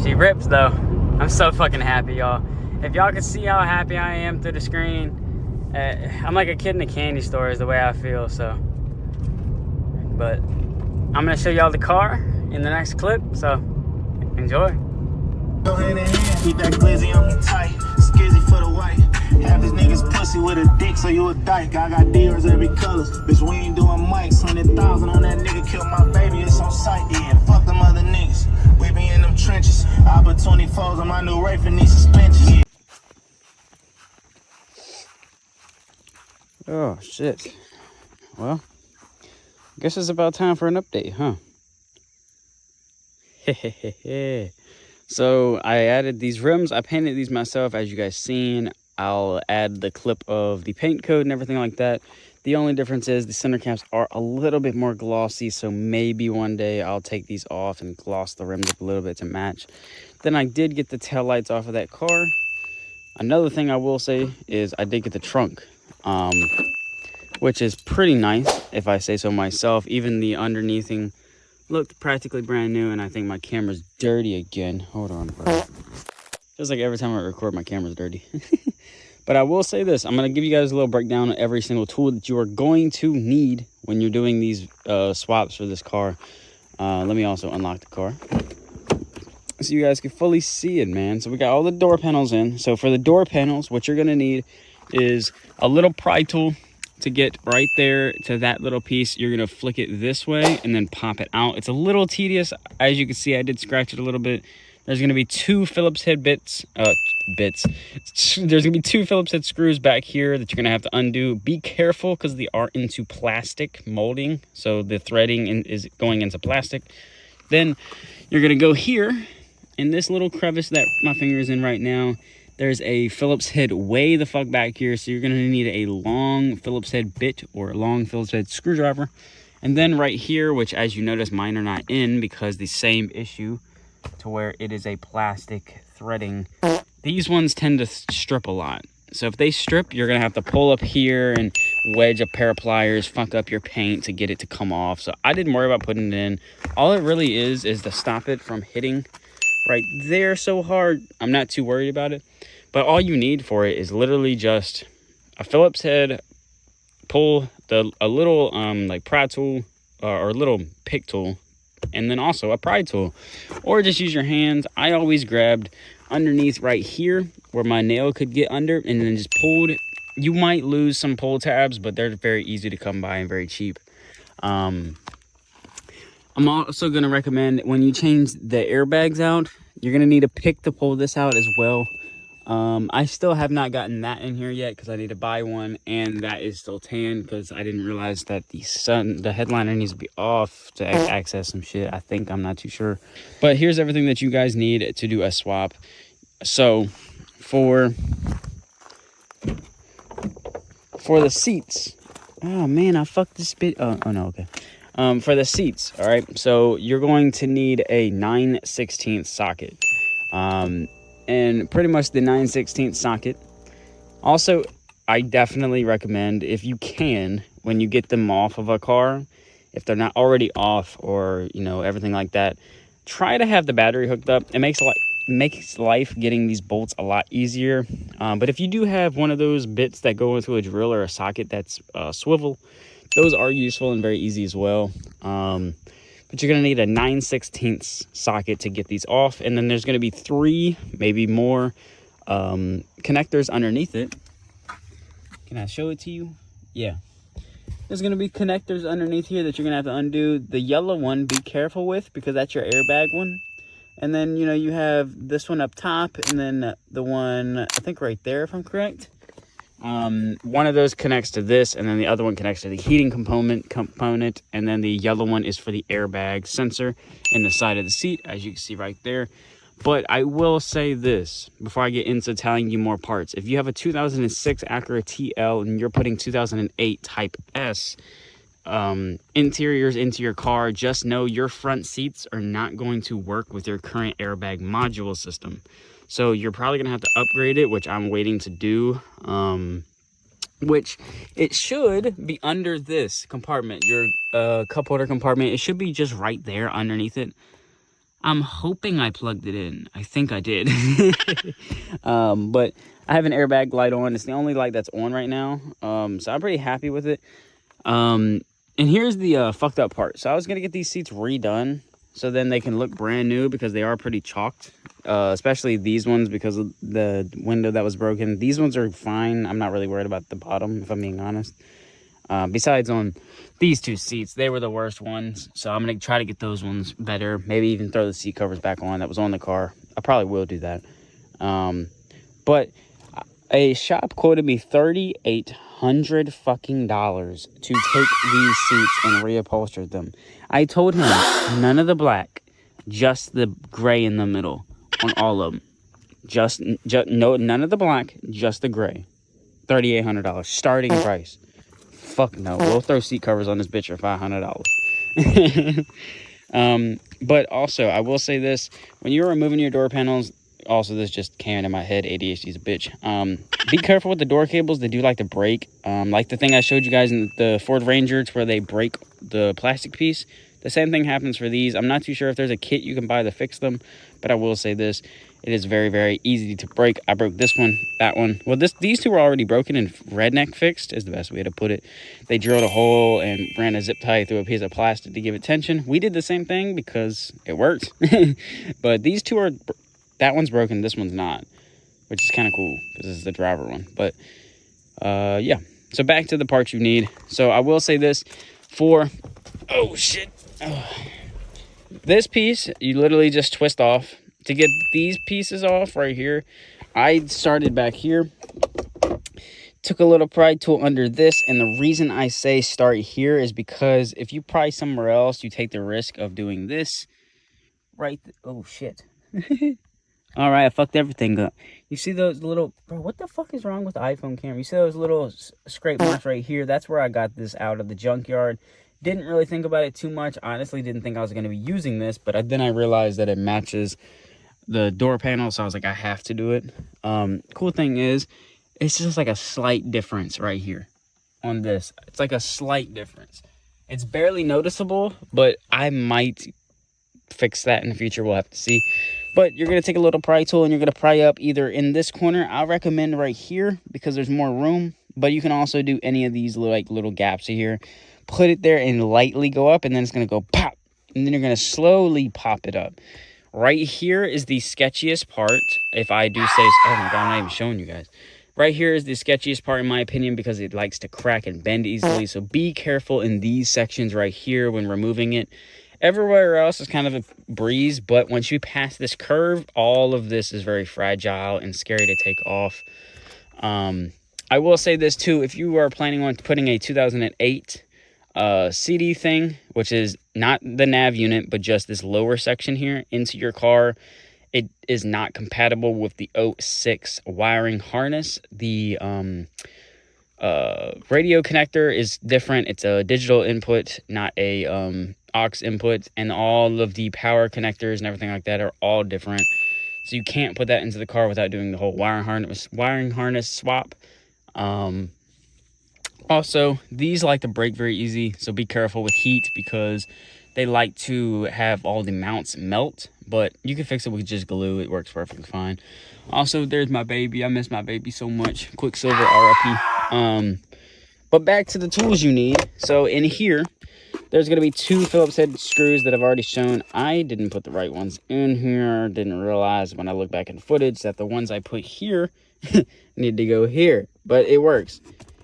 she rips though. I'm so fucking happy, y'all. If y'all can see how happy I am through the screen, I'm like a kid in a candy store is the way I feel. So, but I'm gonna show y'all the car in the next clip, so enjoy. Go hand in hand, keep that glizzy on me tight, skizzy for the white. Have these niggas pussy with a dick, so you a dyke. I got deers every colors, bitch, we ain't doing mics. 100,000 on that nigga, kill my baby, it's on sight. Yeah, fuck them other niggas, we be in them trenches. I put 24s on my new Rafe and these suspensions. Yeah. Oh shit. Well, I guess it's about time for an update, huh? So I added these rims. I painted these myself, as you guys seen. I'll add the clip of the paint code and everything like that. The only difference is the center caps are a little bit more glossy, so maybe one day I'll take these off and gloss the rims up a little bit to match. Then I did get the taillights off of that car. Another thing I will say is I did get the trunk, which is pretty nice, if I say so myself. Even the underneathing looked practically brand new, and I think my camera's dirty again. Hold on, bro. Feels like every time I record, my camera's dirty. But I will say this. I'm going to give you guys a little breakdown of every single tool that you are going to need when you're doing these swaps for this car. Let me also unlock the car so you guys can fully see it, man. So we got all the door panels in. So for the door panels, what you're going to need is a little pry tool to get right there to that little piece. You're going to flick it this way and then pop it out. It's a little tedious. As you can see, I did scratch it a little bit. There's going to be two Phillips head There's going to be two Phillips head screws back here that you're going to have to undo. Be careful because they are into plastic molding. So the threading is going into plastic. Then you're going to go here in this little crevice that my finger is in right now. There's a Phillips head way the fuck back here. So you're going to need a long Phillips head bit or a long Phillips head screwdriver. And then right here, which as you notice, mine are not in because the same issue to where it is a plastic threading. These ones tend to strip a lot. So if they strip, you're going to have to pull up here and wedge a pair of pliers, fuck up your paint to get it to come off. So I didn't worry about putting it in. All it really is to stop it from hitting right there so hard. I'm not too worried about it. But all you need for it is literally just a Phillips head, pull a little like pry tool or a little pick tool, and then also a pry tool, or just use your hands. I always grabbed underneath right here where my nail could get under and then just pulled. You might lose some pull tabs, but they're very easy to come by and very cheap. I'm also going to recommend when you change the airbags out, you're going to need a pick to pull this out as well. I still have not gotten that in here yet because I need to buy one, and that is still tan because I didn't realize that the headliner needs to be off to access some shit. I think, I'm not too sure. But here's everything that you guys need to do a swap. So for the seats, oh man, I fucked this bit. Oh no, okay. For the seats, all right, so you're going to need a 9/16 socket. And pretty much the 9/16 socket. Also, I definitely recommend, if you can, when you get them off of a car, if they're not already off or, you know, everything like that, try to have the battery hooked up. It makes life getting these bolts a lot easier. But if you do have one of those bits that go into a drill or a socket that's swivel, those are useful and very easy as well. But you're going to need a 9/16 socket to get these off. And then there's going to be 3, maybe more, connectors underneath it. Can I show it to you? Yeah. There's going to be connectors underneath here that you're going to have to undo. The yellow one, be careful with because that's your airbag one. And then, you know, you have this one up top and then the one, I think right there, if I'm correct. One of those connects to this, and then the other one connects to the heating component, and then the yellow one is for the airbag sensor in the side of the seat, as you can see right there. But I will say this before I get into telling you more parts. If you have a 2006 Acura TL and you're putting 2008 Type S interiors into your car, just know your front seats are not going to work with your current airbag module system. So you're probably going to have to upgrade it, which I'm waiting to do, which it should be under this compartment, your cup holder compartment. It should be just right there underneath it. I'm hoping I plugged it in. I think I did. But I have an airbag light on. It's the only light that's on right now. So I'm pretty happy with it. And here's the fucked up part. So I was going to get these seats redone so then they can look brand new because they are pretty chalked. Especially these ones because of the window that was broken. These ones are fine. I'm not really worried about the bottom, if I'm being honest. Besides on these 2 seats, they were the worst ones. So I'm going to try to get those ones better. Maybe even throw the seat covers back on that was on the car. I probably will do that. But a shop quoted me $3,800 fucking dollars to take these seats and reupholster them. I told him none of the black, just the gray in the middle. On all of them, just no, none of the black, just the gray. $3,800 starting price. Fuck no, we'll throw seat covers on this bitch for $500. But also, I will say this: when you're removing your door panels, also this just came into my head. ADHD is a bitch. Be careful with the door cables; they do like to break. Like the thing I showed you guys in the Ford Ranger, it's where they break the plastic piece. The same thing happens for these. I'm not too sure if there's a kit you can buy to fix them, but I will say this. It is very, very easy to break. I broke this one, that one. Well, these 2 were already broken and redneck fixed is the best way to put it. They drilled a hole and ran a zip tie through a piece of plastic to give it tension. We did the same thing because it worked. But these 2 are, that one's broken, this one's not, which is kind of cool because this is the driver one. But yeah, so back to the parts you need. So I will say this for, oh shit. This piece, you literally just twist off. To get these pieces off right here, I started back here, took a little pry tool under this, and the reason I say start here is because if you pry somewhere else, you take the risk of doing this right. Oh shit. All right, I fucked everything up. You see those little, bro, what the fuck is wrong with the iPhone camera? You see those little scrape marks right here? That's where I got this out of the junkyard. Didn't really think about it too much. Honestly, didn't think I was going to be using this, but then I realized that it matches the door panel, so I was like, I have to do it. Cool thing is, it's just like a slight difference right here on this. It's like a slight difference. It's barely noticeable, but I might fix that in the future. We'll have to see. But you're going to take a little pry tool and you're going to pry up either in this corner. I'll recommend right here because there's more room, but you can also do any of these little gaps here. Put it there and lightly go up, and then it's going to go pop, and then you're going to slowly pop it up. Right here is the sketchiest part, if I do say so. Oh my god, I'm not even showing you guys. Right here is the sketchiest part in my opinion because it likes to crack and bend easily, so be careful in these sections right here when removing it. Everywhere else is kind of a breeze, but once you pass this curve, all of this is very fragile and scary to take off. I will say this too, if you are planning on putting a 2008 CD thing, which is not the nav unit, but just this lower section here into your car, it is not compatible with the 06 wiring harness. The radio connector is different. It's a digital input, not a aux input, and all of the power connectors and everything like that are all different. So you can't put that into the car without doing the whole wiring harness swap. Also, these like to break very easy, so be careful with heat because they like to have all the mounts melt, but you can fix it with just glue. It works perfectly fine. Also, there's my baby. I miss my baby so much. Quicksilver RIP. But back to the tools you need. So in here, there's going to be 2 Phillips head screws that I've already shown. I didn't put the right ones in here. Didn't realize when I look back in footage that the ones I put here need to go here, but it works.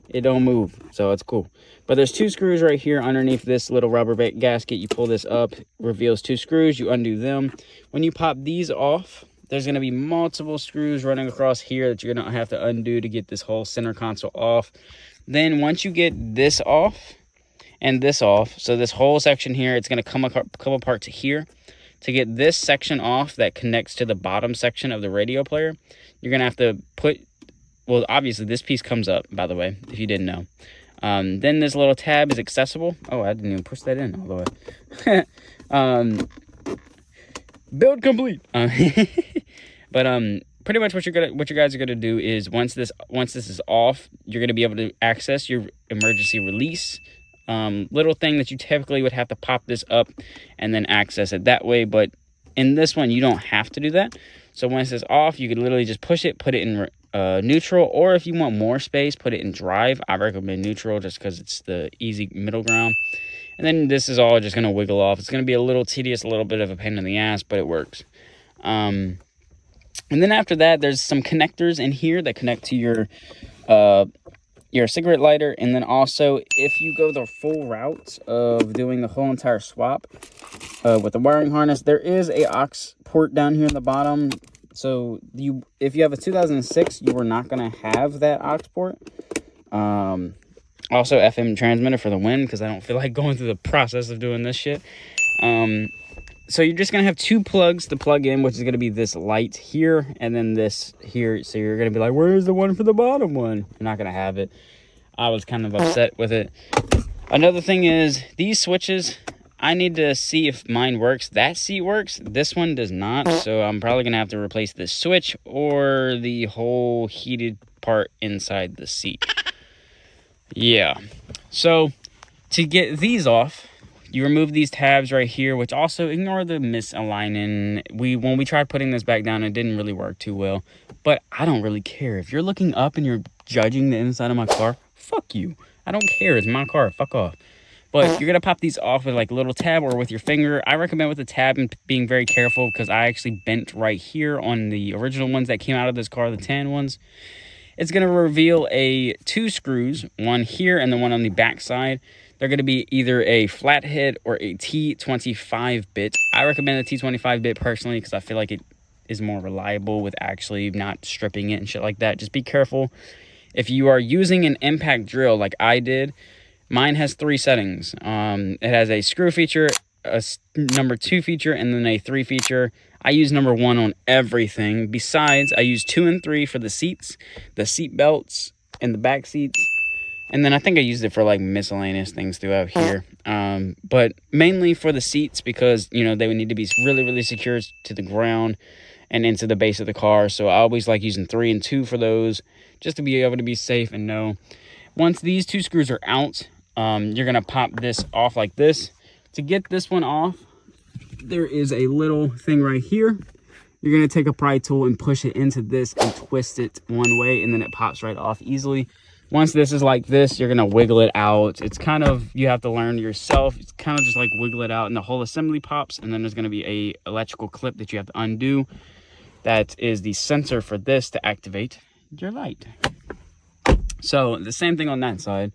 It don't move, so it's cool. But there's 2 screws right here underneath this little rubber gasket. You pull this up, reveals 2 screws, you undo them. When you pop these off, there's going to be multiple screws running across here that you're going to have to undo to get this whole center console off. Then once you get this off and this off, so this whole section here, it's going to come apart to here. To get this section off that connects to the bottom section of the radio player, you're going to have to put, well, obviously this piece comes up, by the way, if you didn't know. Then this little tab is accessible. Oh, I didn't even push that in all the way. Build complete. But pretty much what you guys are gonna do is once this is off, you're gonna be able to access your emergency release little thing that you typically would have to pop this up and then access it that way. But in this one, you don't have to do that. So once it's off, you can literally just push it, put it in neutral, or if you want more space, put it in drive. I recommend neutral just because it's the easy middle ground. And then this is all just going to wiggle off. It's going to be a little tedious, a little bit of a pain in the ass, but it works. And then after that, there's some connectors in here that connect to your cigarette lighter. And then also, if you go the full route of doing the whole entire swap with the wiring harness, there is a aux port down here in the bottom. So if you have a 2006, you are not going to have that aux port. Also FM transmitter for the wind, because I don't feel like going through the process of doing this shit. So you're just going to have 2 plugs to plug in, which is going to be this light here and then this here. So you're going to be like, where's the one for the bottom one? You're not going to have it. I was kind of upset with it. Another thing is these switches, I need to see if mine works. That seat works. This one does not. So I'm probably going to have to replace this switch or the whole heated part inside the seat. Yeah. So to get these off, you remove these tabs right here, which also ignore the misaligning. When we tried putting this back down, it didn't really work too well. But I don't really care. If you're looking up and you're judging the inside of my car, fuck you. I don't care. It's my car. Fuck off. But you're going to pop these off with like a little tab or with your finger. I recommend with the tab and being very careful because I actually bent right here on the original ones that came out of this car, the tan ones. It's going to reveal 2 screws, one here and the one on the back side. They're going to be either a flathead or a T25 bit. I recommend the T25 bit personally because I feel like it is more reliable with actually not stripping it and shit like that. Just be careful. If you are using an impact drill like I did, mine has 3 settings. It has a screw feature, a number 2 feature, and then a 3 feature. I use number 1 on everything. Besides, I use 2 and 3 for the seats, the seat belts, and the back seats. And then I think I used it for like miscellaneous things throughout here. But mainly for the seats, because, you know, they would need to be really, really secure to the ground and into the base of the car. So I always like using 3 and 2 for those, just to be able to be safe and know. Once these 2 screws are out, you're going to pop this off like this. To get this one off, there is a little thing right here. You're going to take a pry tool and push it into this and twist it one way, and then it pops right off easily. Once this is like this, you're going to wiggle it out. It's kind of, you have to learn yourself. It's kind of just like wiggle it out and the whole assembly pops. And then there's going to be a electrical clip that you have to undo. That is the sensor for this to activate your light. So the same thing on that side.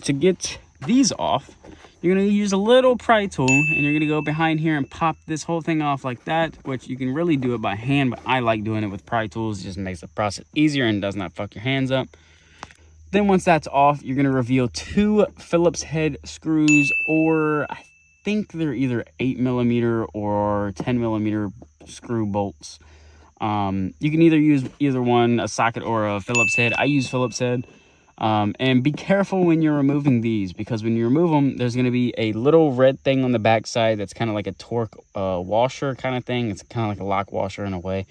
To get these off, you're going to use a little pry tool and you're going to go behind here and pop this whole thing off like that, which you can really do it by hand, but I like doing it with pry tools. It just makes the process easier and does not fuck your hands up. Then once that's off, you're going to reveal 2 Phillips head screws, or I think they're either 8mm or 10mm screw bolts. You can either use either one, a socket or a Phillips head. I use Phillips head. And be careful when you're removing these, because when you remove them, there's going to be a little red thing on the back side that's kind of like a torque washer kind of thing. It's kind of like a lock washer in a way.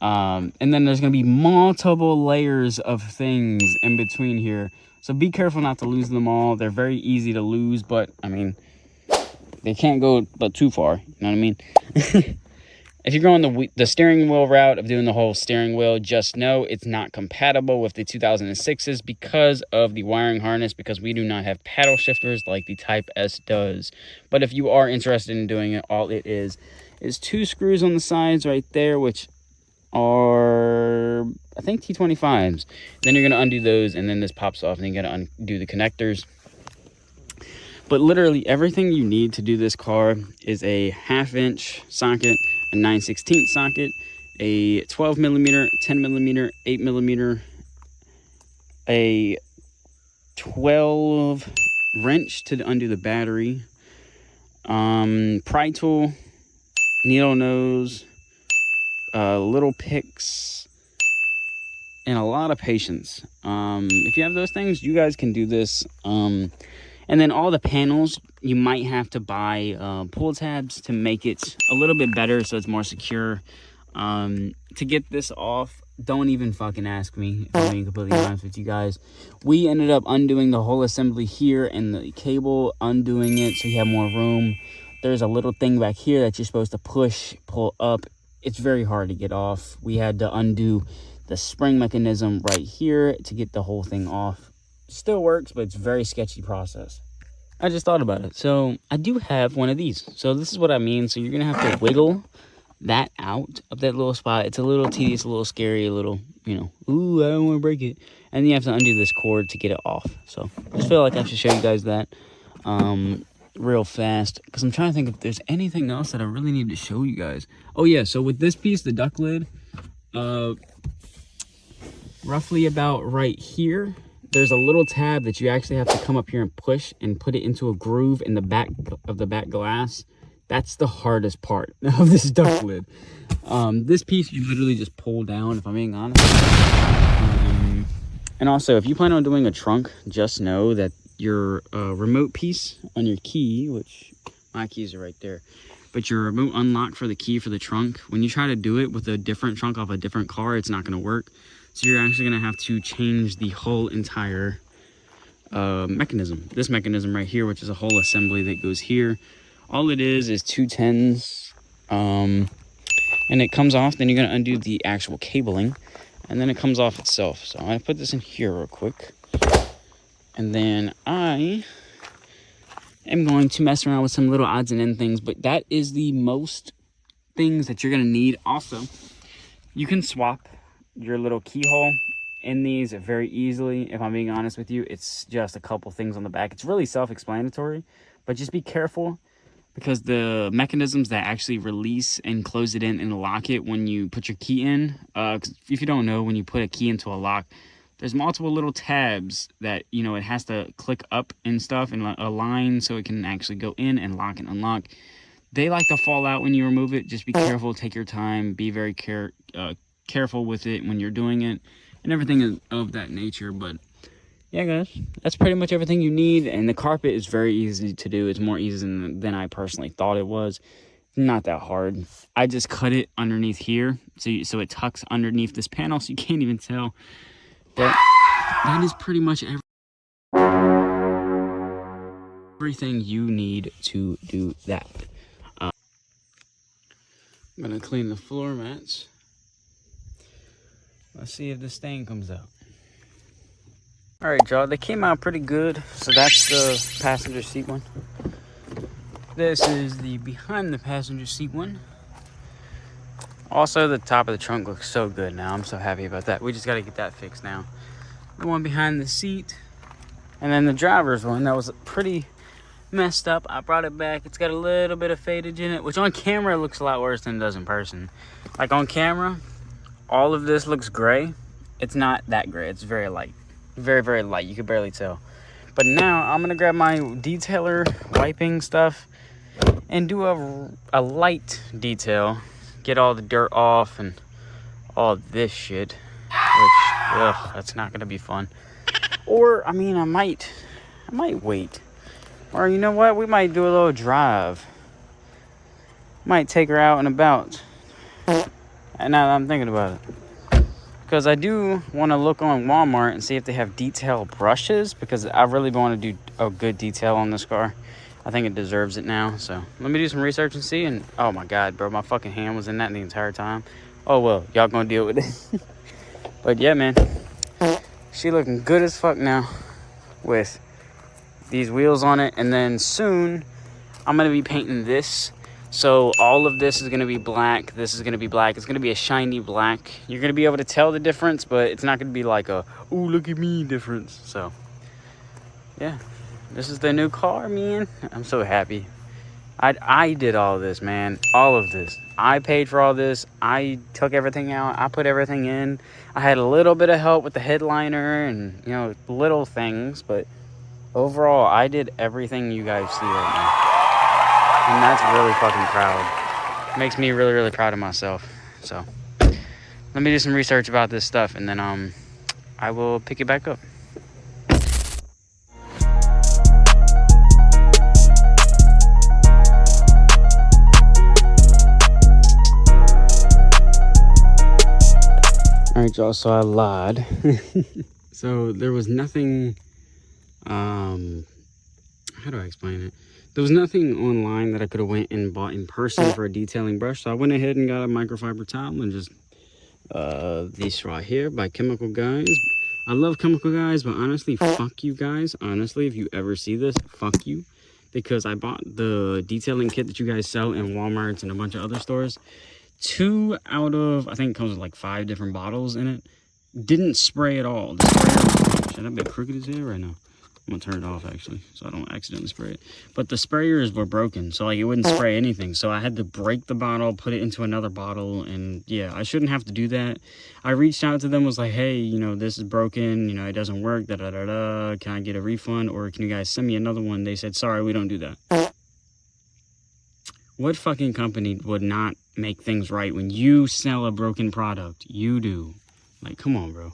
And then there's going to be multiple layers of things in between here. So be careful not to lose them all. They're very easy to lose, but I mean, they can't go but too far. You know what I mean? If you're going the steering wheel route of doing the whole steering wheel, just know it's not compatible with the 2006s because of the wiring harness, because we do not have paddle shifters like the Type S does. But if you are interested in doing it, all it is 2 screws on the sides right there, which are, I think, T25s. Then you're going to undo those, and then this pops off, and then you're going to undo the connectors. But literally everything you need to do this car is a 1/2-inch socket, a 9/16 socket, a 12mm, 10mm, 8mm, a 12 wrench to undo the battery, pry tool, needle nose, little picks, and a lot of patience. If you have those things, you guys can do this. And then all the panels, you might have to buy pull tabs to make it a little bit better so it's more secure. To get this off, don't even fucking ask me, if I'm being completely honest with you guys. We ended up undoing the whole assembly here and the cable, undoing it so you have more room. There's a little thing back here that you're supposed to push, pull up. It's very hard to get off. We had to undo the spring mechanism right here to get the whole thing off. Still works, but it's a very sketchy process. I just thought about it. So I do have one of these. So this is what I mean. So you're gonna have to wiggle that out of that little spot. It's a little tedious, a little scary, a little, you know, ooh, I don't want to break it. And then you have to undo this cord to get it off. So I just feel like I should show you guys that real fast, because I'm trying to think if there's anything else that I really need to show you guys. Oh yeah, so with this piece, the duck lid, roughly about right here, there's a little tab that you actually have to come up here and push and put it into a groove in the back of the back glass. That's the hardest part of this duck lid. This piece you literally just pull down, if I'm being honest. And also, if you plan on doing a trunk, just know that your remote piece on your key, which my keys are right there, but your remote unlock for the key for the trunk, when you try to do it with a different trunk off a different car, it's not going to work. So you're actually going to have to change the whole entire mechanism. This mechanism right here, which is a whole assembly that goes here. All it is 2 10s. And it comes off. Then you're going to undo the actual cabling. And then it comes off itself. So I'm going to put this in here real quick. And then I am going to mess around with some little odds and end things. But that is the most things that you're going to need. Also, you can swap your little keyhole in these very easily. If I'm being honest with you, it's just a couple things on the back. It's really self-explanatory, but just be careful, because the mechanisms that actually release and close it in and lock it when you put your key in, 'cause if you don't know, when you put a key into a lock, there's multiple little tabs that, you know, it has to click up and stuff and align so it can actually go in and lock and unlock. They like to fall out when you remove it. Just be careful, take your time, be very careful with it when you're doing it, and everything is of that nature. But yeah, guys, that's pretty much everything you need. And the carpet is very easy to do. It's more easy than I personally thought it was. Not that hard. I just cut it underneath here, so it tucks underneath this panel, so you can't even tell. But that is pretty much everything you need to do that. I'm gonna clean the floor mats. Let's see if the stain comes out. All right, y'all, they came out pretty good. So that's the passenger seat one. This is the behind the passenger seat one. Also, the top of the trunk looks so good now. I'm so happy about that. We just got to get that fixed now. The one behind the seat. And then the driver's one that was pretty messed up. I brought it back. It's got a little bit of fadage in it, which on camera looks a lot worse than it does in person. Like on camera, all of this looks gray. It's not that gray. It's very light. Very, very light. You can barely tell. But now I'm going to grab my detailer wiping stuff and do a light detail, get all the dirt off and all this shit, which, that's not gonna be fun. Or, I mean, I might wait. Or, you know what, we might do a little drive. Might take her out and about. And now that I'm thinking about it, because I do want to look on Walmart and see if they have detail brushes, because I really want to do a good detail on this car. I think it deserves it now. So let me do some research and see. And oh my god, bro, my fucking hand was in that the entire time. Oh well, y'all gonna deal with it. But yeah, man, she looking good as fuck now with these wheels on it. And then soon I'm gonna be painting this, so all of this is gonna be black. This is gonna be black. It's gonna be a shiny black. You're gonna be able to tell the difference, but it's not gonna be like a "ooh, look at me" difference. So yeah, this is the new car, man. I'm so happy. I did all this, man. All of this. I paid for all this. I took everything out. I put everything in. I had a little bit of help with the headliner and, you know, little things. But overall, I did everything you guys see right now. And that's really fucking proud. Makes me really, really proud of myself. So let me do some research about this stuff. And then I will pick it back up. All right, y'all, so I lied. So there was nothing, how do I explain it? There was nothing online that I could have went and bought in person for a detailing brush. So I went ahead and got a microfiber towel and just, this right here by Chemical Guys. I love Chemical Guys, but honestly, fuck you guys. Honestly, if you ever see this, fuck you. Because I bought the detailing kit that you guys sell in Walmart and a bunch of other stores. 2 out of, I think it comes with like 5 different bottles in it, didn't spray at all. The sprayer, should I be crooked as hell right now? I'm gonna turn it off actually, so I don't accidentally spray it. But the sprayers were broken, so like it wouldn't spray anything. So I had to break the bottle, put it into another bottle, and yeah, I shouldn't have to do that. I reached out to them, was like, hey, you know, this is broken, you know, it doesn't work, da-da-da-da. Can I get a refund, or can you guys send me another one? They said, sorry, we don't do that. What fucking company would not make things right when you sell a broken product? You do. Like, come on, bro.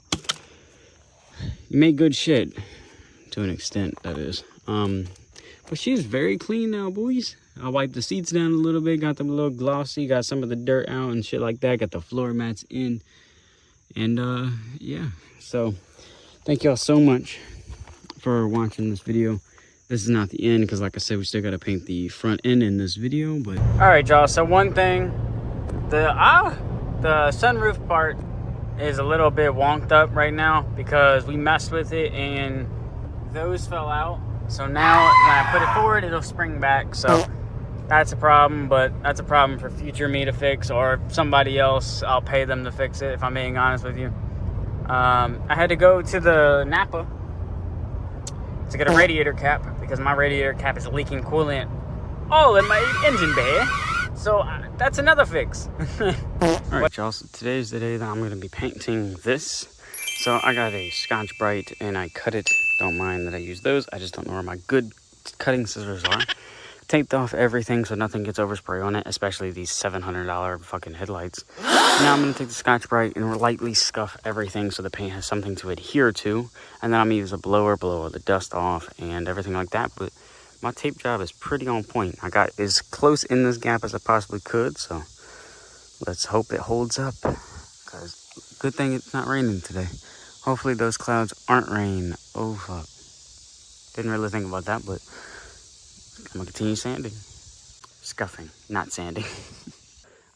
You make good shit. To an extent, that is. But she's very clean now, boys. I wiped the seats down a little bit, got them a little glossy, got some of the dirt out and shit like that, got the floor mats in. And, yeah. So, thank y'all so much for watching this video. This is not the end, because like I said, we still got to paint the front end in this video, but... Alright, y'all, so one thing, the sunroof part is a little bit wonked up right now, because we messed with it and those fell out. So now, when I put it forward, it'll spring back, so that's a problem, but that's a problem for future me to fix, or somebody else, I'll pay them to fix it, if I'm being honest with you. I had to go to the Napa to get a radiator cap, because my radiator cap is leaking coolant all in my engine bay. So that's another fix. Alright, y'all, so today's the day that I'm going to be painting this. So I got a Scotch-Brite and I cut it. Don't mind that I use those. I just don't know where my good cutting scissors are. taped off everything so nothing gets overspray on it, especially these $700 fucking headlights. Now I'm going to take the Scotch-Brite and lightly scuff everything so the paint has something to adhere to. And then I'm going to use a blower, blow all the dust off and everything like that. But my tape job is pretty on point. I got as close in this gap as I possibly could, so let's hope it holds up. Because good thing it's not raining today. Hopefully those clouds aren't rain. Oh, fuck. Didn't really think about that, but I'm going to continue sanding. Scuffing, not sanding.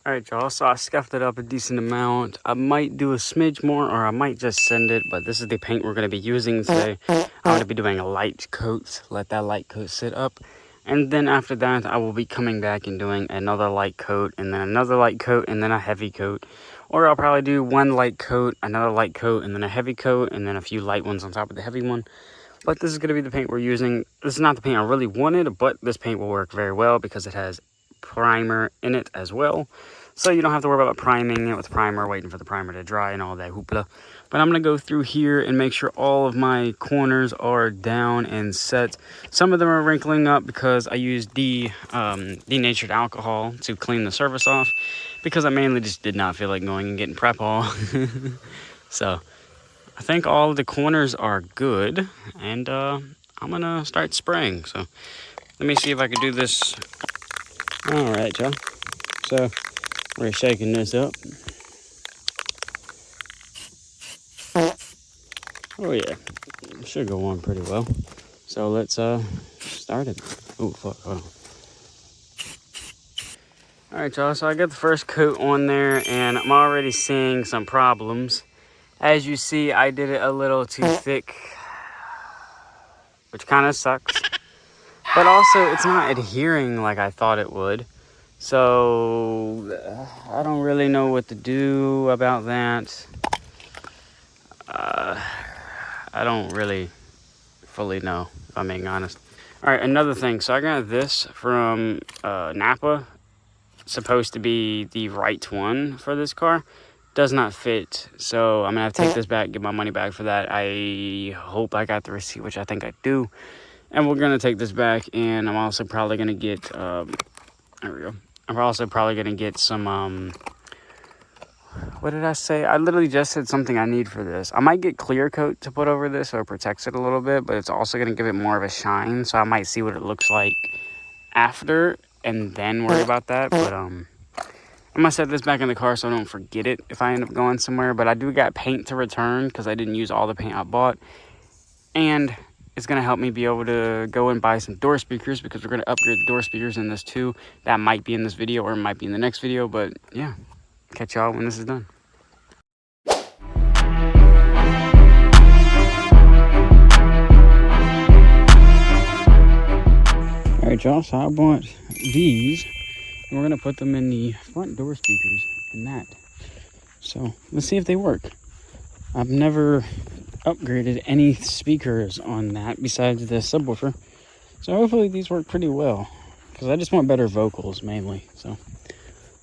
Alright, y'all, so I scuffed it up a decent amount. I might do a smidge more, or I might just send it, but this is the paint we're going to be using today. I'm going to be doing a light coat, let that light coat sit up. And then after that, I will be coming back and doing another light coat, and then another light coat, and then a heavy coat. Or I'll probably do one light coat, another light coat, and then a heavy coat, and then a few light ones on top of the heavy one. But this is going to be the paint we're using. This is not the paint I really wanted, but this paint will work very well because it has primer in it as well. So you don't have to worry about priming it with primer, waiting for the primer to dry and all that hoopla. But I'm going to go through here and make sure all of my corners are down and set. Some of them are wrinkling up because I used denatured alcohol to clean the surface off. Because I mainly just did not feel like going and getting prep all. So I think all of the corners are good. And I'm going to start spraying. So let me see if I can do this. Alright, y'all. So we're shaking this up. Oh yeah, it should go on pretty well. So let's start it. Oh fuck, hold on. Alright y'all, so I got the first coat on there and I'm already seeing some problems. As you see, I did it a little too thick, which kind of sucks. But also, it's not adhering like I thought it would. So I don't really know what to do about that. I don't really fully know, if I'm being honest. Alright, another thing. So I got this from Napa. It's supposed to be the right one for this car. Does not fit. So I'm going to have to take this back, get my money back for that. I hope I got the receipt, which I think I do. And we're going to take this back. And I'm also probably going to get... there we go. I'm also probably going to get some... what did I say? I literally just said something I need for this. I might get clear coat to put over this so it protects it a little bit, but it's also going to give it more of a shine. So I might see what it looks like after and then worry about that. But I'm going to set this back in the car so I don't forget it if I end up going somewhere. But I do got paint to return because I didn't use all the paint I bought. And it's going to help me be able to go and buy some door speakers because we're going to upgrade the door speakers in this too. That might be in this video or it might be in the next video. But yeah, catch y'all when this is done. Alright y'all, so I bought these and we're going to put them in the front door speakers in that. So let's see if they work. I've never upgraded any speakers on that besides the subwoofer. So hopefully these work pretty well because I just want better vocals mainly. So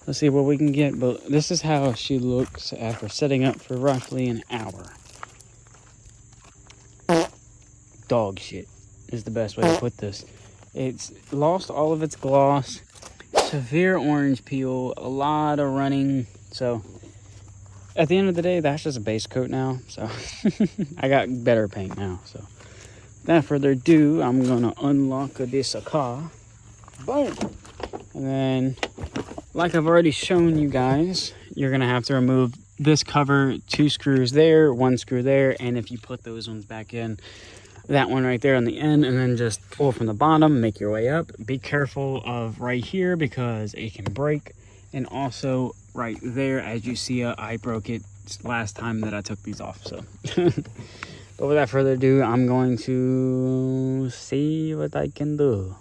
let's see what we can get. But this is how she looks after setting up for roughly an hour. Dog shit is the best way to put this. It's lost all of its gloss, severe orange peel, a lot of running. So at the end of the day, that's just a base coat now. So I got better paint now. So without further ado, I'm gonna unlock this car. Boom. And then, like I've already shown you guys, you're gonna have to remove this cover, 2 screws there, 1 screw there, and if you put those ones back in, that one right there on the end, and then just pull from the bottom, make your way up. Be careful of right here because it can break. And also right there, as you see, I broke it last time that I took these off. So but without further ado, I'm going to see what I can do.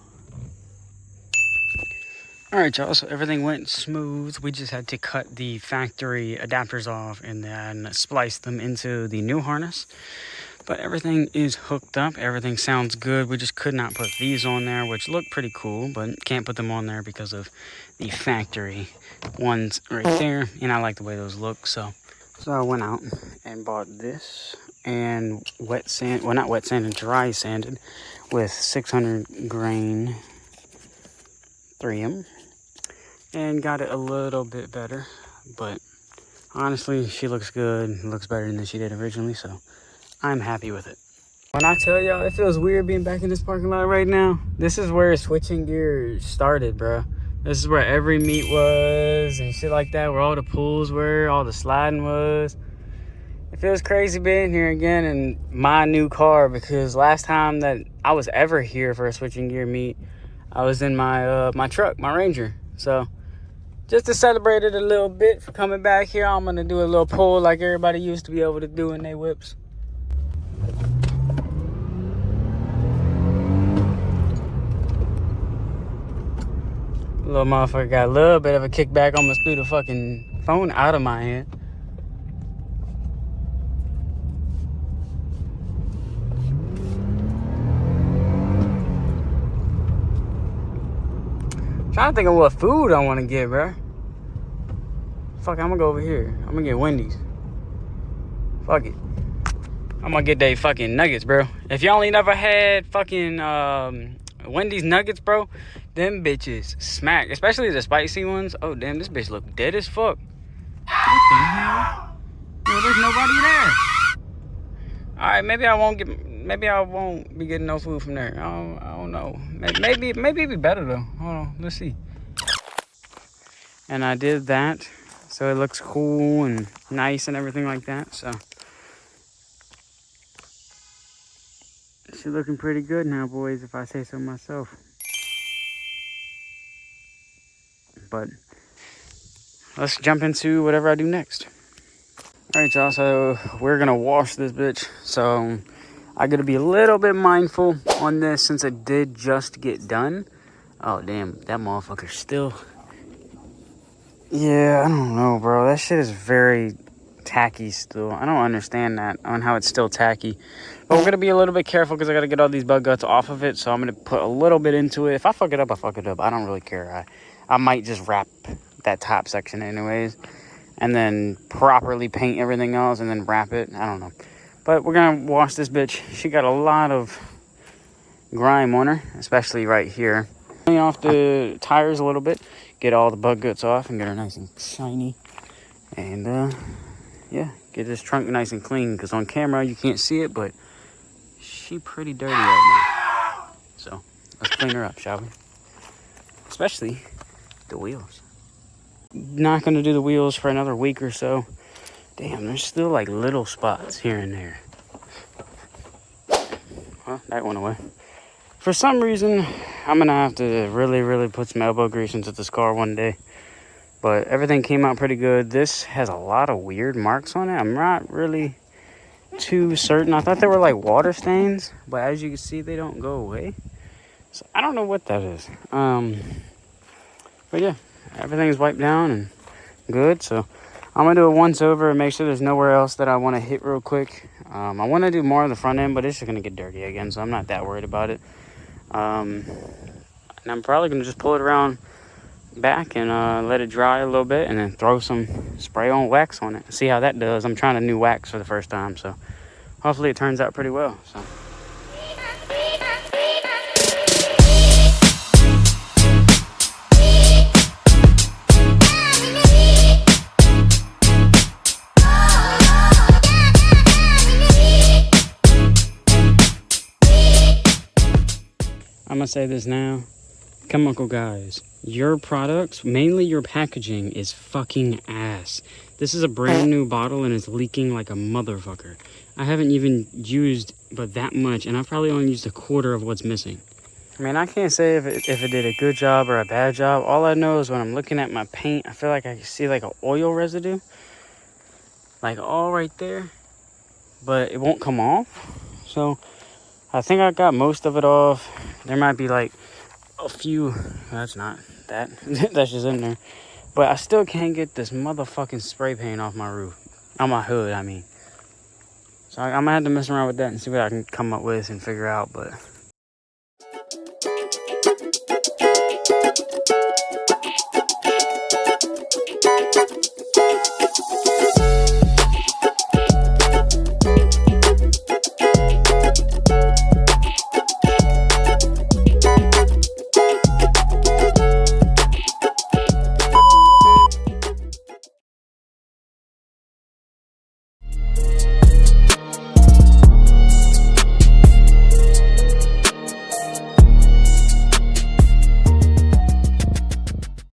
Alright y'all, so everything went smooth. We just had to cut the factory adapters off and then splice them into the new harness. But everything is hooked up. Everything sounds good. We just could not put these on there, which look pretty cool, but can't put them on there because of the factory ones right there. And I like the way those look. So I went out and bought this and wet sand, well, not wet sand, and dry sanded with 600 grain 3M and got it a little bit better, but honestly, she looks good, looks better than she did originally, so I'm happy with it. When I tell y'all it feels weird being back in this parking lot right now, this is where switching gear started, bro. This is where every meet was and shit like that, where all the pools were, all the sliding was. It feels crazy being here again in my new car, because last time that I was ever here for a switching gear meet, I was in my my truck, my Ranger. So just to celebrate it a little bit for coming back here, I'm gonna do a little pull like everybody used to be able to do in their whips. Little motherfucker got a little bit of a kickback, almost threw the fucking phone out of my hand. Trying to think of what food I want to get, bro. Fuck, I'm gonna go over here. I'm gonna get Wendy's. Fuck it. I'm gonna get they fucking nuggets, bro. If y'all ain't never had fucking Wendy's nuggets, bro, them bitches smack. Especially the spicy ones. Oh, damn, this bitch look dead as fuck. What the hell? Yo, there's nobody there. Alright, maybe I won't be getting no food from there. I don't know. Maybe it'd be better though. Hold on, let's see. And I did that, so it looks cool and nice and everything like that. So she's looking pretty good now, boys, if I say so myself. But let's jump into whatever I do next. All right, y'all, so we're gonna wash this bitch. So I gotta be a little bit mindful on this since it did just get done. Oh, damn, that motherfucker's still... Yeah, I don't know, bro. That shit is very tacky still. I don't understand that, on how it's still tacky. But we're gonna be a little bit careful because I gotta get all these bug guts off of it. So I'm gonna put a little bit into it. If I fuck it up, I fuck it up. I don't really care. I might just wrap that top section anyways, and then properly paint everything else and then wrap it. I don't know. But we're gonna wash this bitch. She got a lot of grime on her, especially right here. Clean off the tires a little bit, get all the bug guts off and get her nice and shiny. And yeah, get this trunk nice and clean, because on camera you can't see it, but she pretty dirty right now. So let's clean her up, shall we? Especially the wheels. Not gonna do the wheels for another week or so. Damn, there's still like little spots here and there. Well, that went away. For some reason, I'm gonna have to really put some elbow grease into this car one day. But everything came out pretty good. This has a lot of weird marks on it. I'm not really too certain. I thought they were like water stains, but as you can see, they don't go away. So I don't know what that is. But yeah, everything's wiped down and good. So I'm gonna do a once over and make sure there's nowhere else that I want to hit real quick. I want to do more of the front end, but it's just gonna get dirty again, so I'm not that worried about it. And I'm probably gonna just pull it around back and let it dry a little bit, and then throw some spray on wax on it. See how that does. I'm trying a new wax for the first time, so hopefully it turns out pretty well. So I'm gonna say this now. Chemical guys, your products, mainly your packaging, is fucking ass. This is a brand new bottle and it's leaking like a motherfucker. I haven't even used but that much, and I've probably only used a quarter of what's missing. I mean, I can't say if it did a good job or a bad job. All I know is when I'm looking at my paint, I feel like I can see like an oil residue, like all right there, but it won't come off. So I think I got most of it off. There might be like a few, that's not that, that's just in there. But I still can't get this motherfucking spray paint off my roof, on my hood, I mean. So I'm gonna have to mess around with that and see what I can come up with and figure out, but